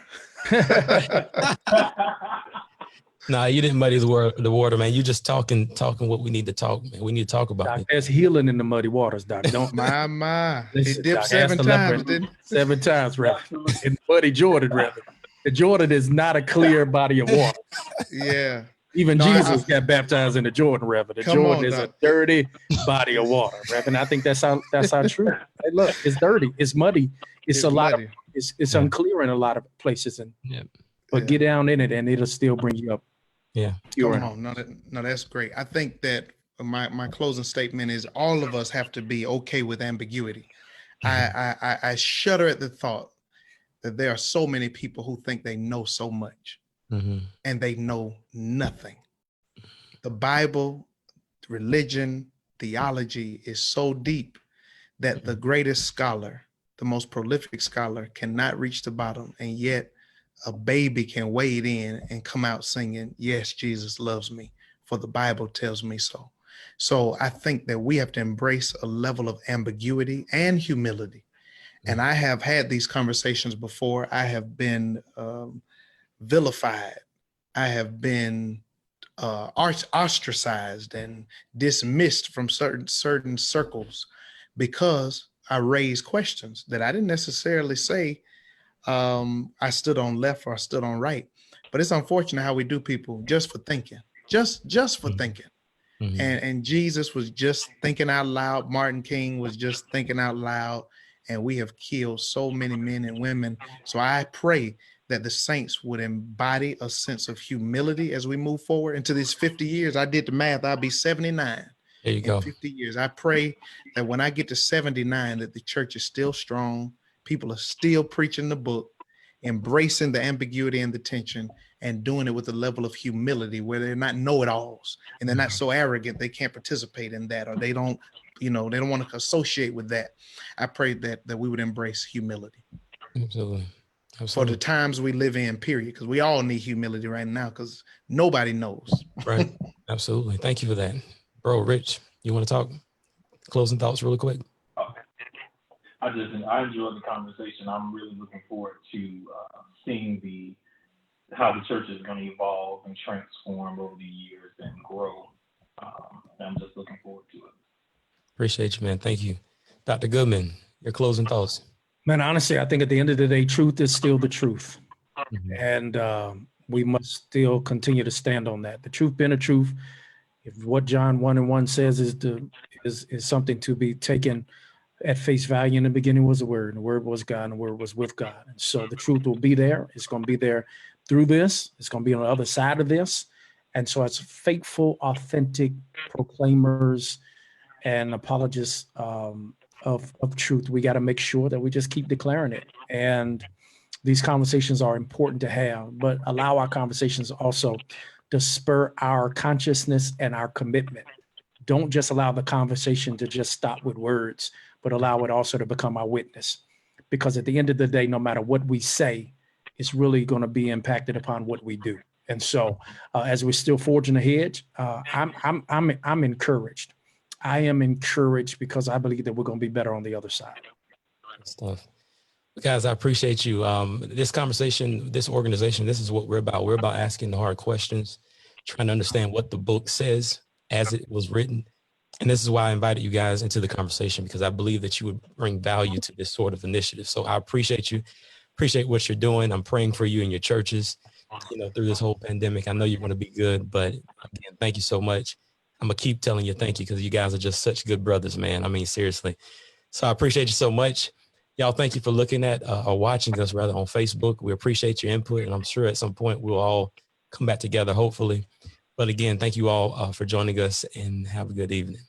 Nah, you didn't muddy the water, man. You just talking what we need to talk, man. We need to talk about Doc, it. there's healing in the muddy waters, Doc. Don't My. He listen, dipped Doc, 7 ask the times, leopard didn't he? 7 times, Reverend. In muddy Jordan, Reverend. The Jordan is not a clear body of water. Yeah. Even No, Jesus got baptized in the Jordan, Reverend. The Come Jordan on, is Doc. a dirty body of water, Reverend. I think that's how true. Hey, look, it's dirty, it's muddy, it's a lot muddy. of it's unclear in a lot of places, but Yeah. get down in it and it'll still bring you up. Yeah. Come on. No, that's great. I think that my closing statement is all of us have to be okay with ambiguity. I shudder at the thought that there are so many people who think they know so much and they know nothing. The Bible, religion, theology is so deep that the greatest scholar, the most prolific scholar, cannot reach the bottom, and yet a baby can wade in and come out singing, "Yes, Jesus loves me, for the Bible tells me so." So I think that we have to embrace a level of ambiguity and humility. And I have had these conversations before. I have been vilified. I have been ostracized and dismissed from certain circles because I raised questions that I didn't necessarily say I stood on left or I stood on right. But it's unfortunate how we do people just for thinking, just for thinking. And Jesus was just thinking out loud. Martin King was just thinking out loud. And we have killed so many men and women. So I pray that the saints would embody a sense of humility as we move forward into these 50 years. I did the math. I'll be 79 There you go. 50 years. I pray that when I get to 79, that the church is still strong. People are still preaching the book, embracing the ambiguity and the tension, and doing it with a level of humility where they're not know-it-alls and they're not so arrogant they can't participate in that, or they don't want to associate with that. I pray that we would embrace humility. Absolutely. For the times we live in, period, because we all need humility right now because nobody knows. Right. Absolutely. Thank you for that. Bro, Rich, you want to talk? Closing thoughts really quick? I enjoyed the conversation. I'm really looking forward to seeing how the church is going to evolve and transform over the years and grow. I'm just looking forward to it. Appreciate you, man. Thank you. Dr. Goodman, your closing thoughts. Man, honestly, I think at the end of the day, truth is still the truth. And we must still continue to stand on that. The truth being the truth. If what John 1:1 says is something to be taken at face value, in the beginning was the Word, and the Word was God, and the Word was with God. And so the truth will be there. It's going to be there through this. It's going to be on the other side of this. And so as faithful, authentic proclaimers and apologists of truth, we got to make sure that we just keep declaring it. And these conversations are important to have, but allow our conversations also to spur our consciousness and our commitment. Don't just allow the conversation to just stop with words, but allow it also to become our witness. Because at the end of the day, no matter what we say, it's really going to be impacted upon what we do. And so as we're still forging ahead, I'm encouraged. I am encouraged because I believe that we're going to be better on the other side. Good stuff. Guys, I appreciate you. This conversation, this organization, this is what we're about. We're about asking the hard questions, trying to understand what the book says as it was written. And this is why I invited you guys into the conversation, because I believe that you would bring value to this sort of initiative. So I appreciate you, appreciate what you're doing. I'm praying for you and your churches, through this whole pandemic. I know you're going to be good, but again, thank you so much. I'm going to keep telling you thank you because you guys are just such good brothers, man. I mean, seriously. So I appreciate you so much. Y'all, thank you for looking at or watching us rather on Facebook. We appreciate your input, and I'm sure at some point we'll all come back together, hopefully. But again, thank you all for joining us, and have a good evening.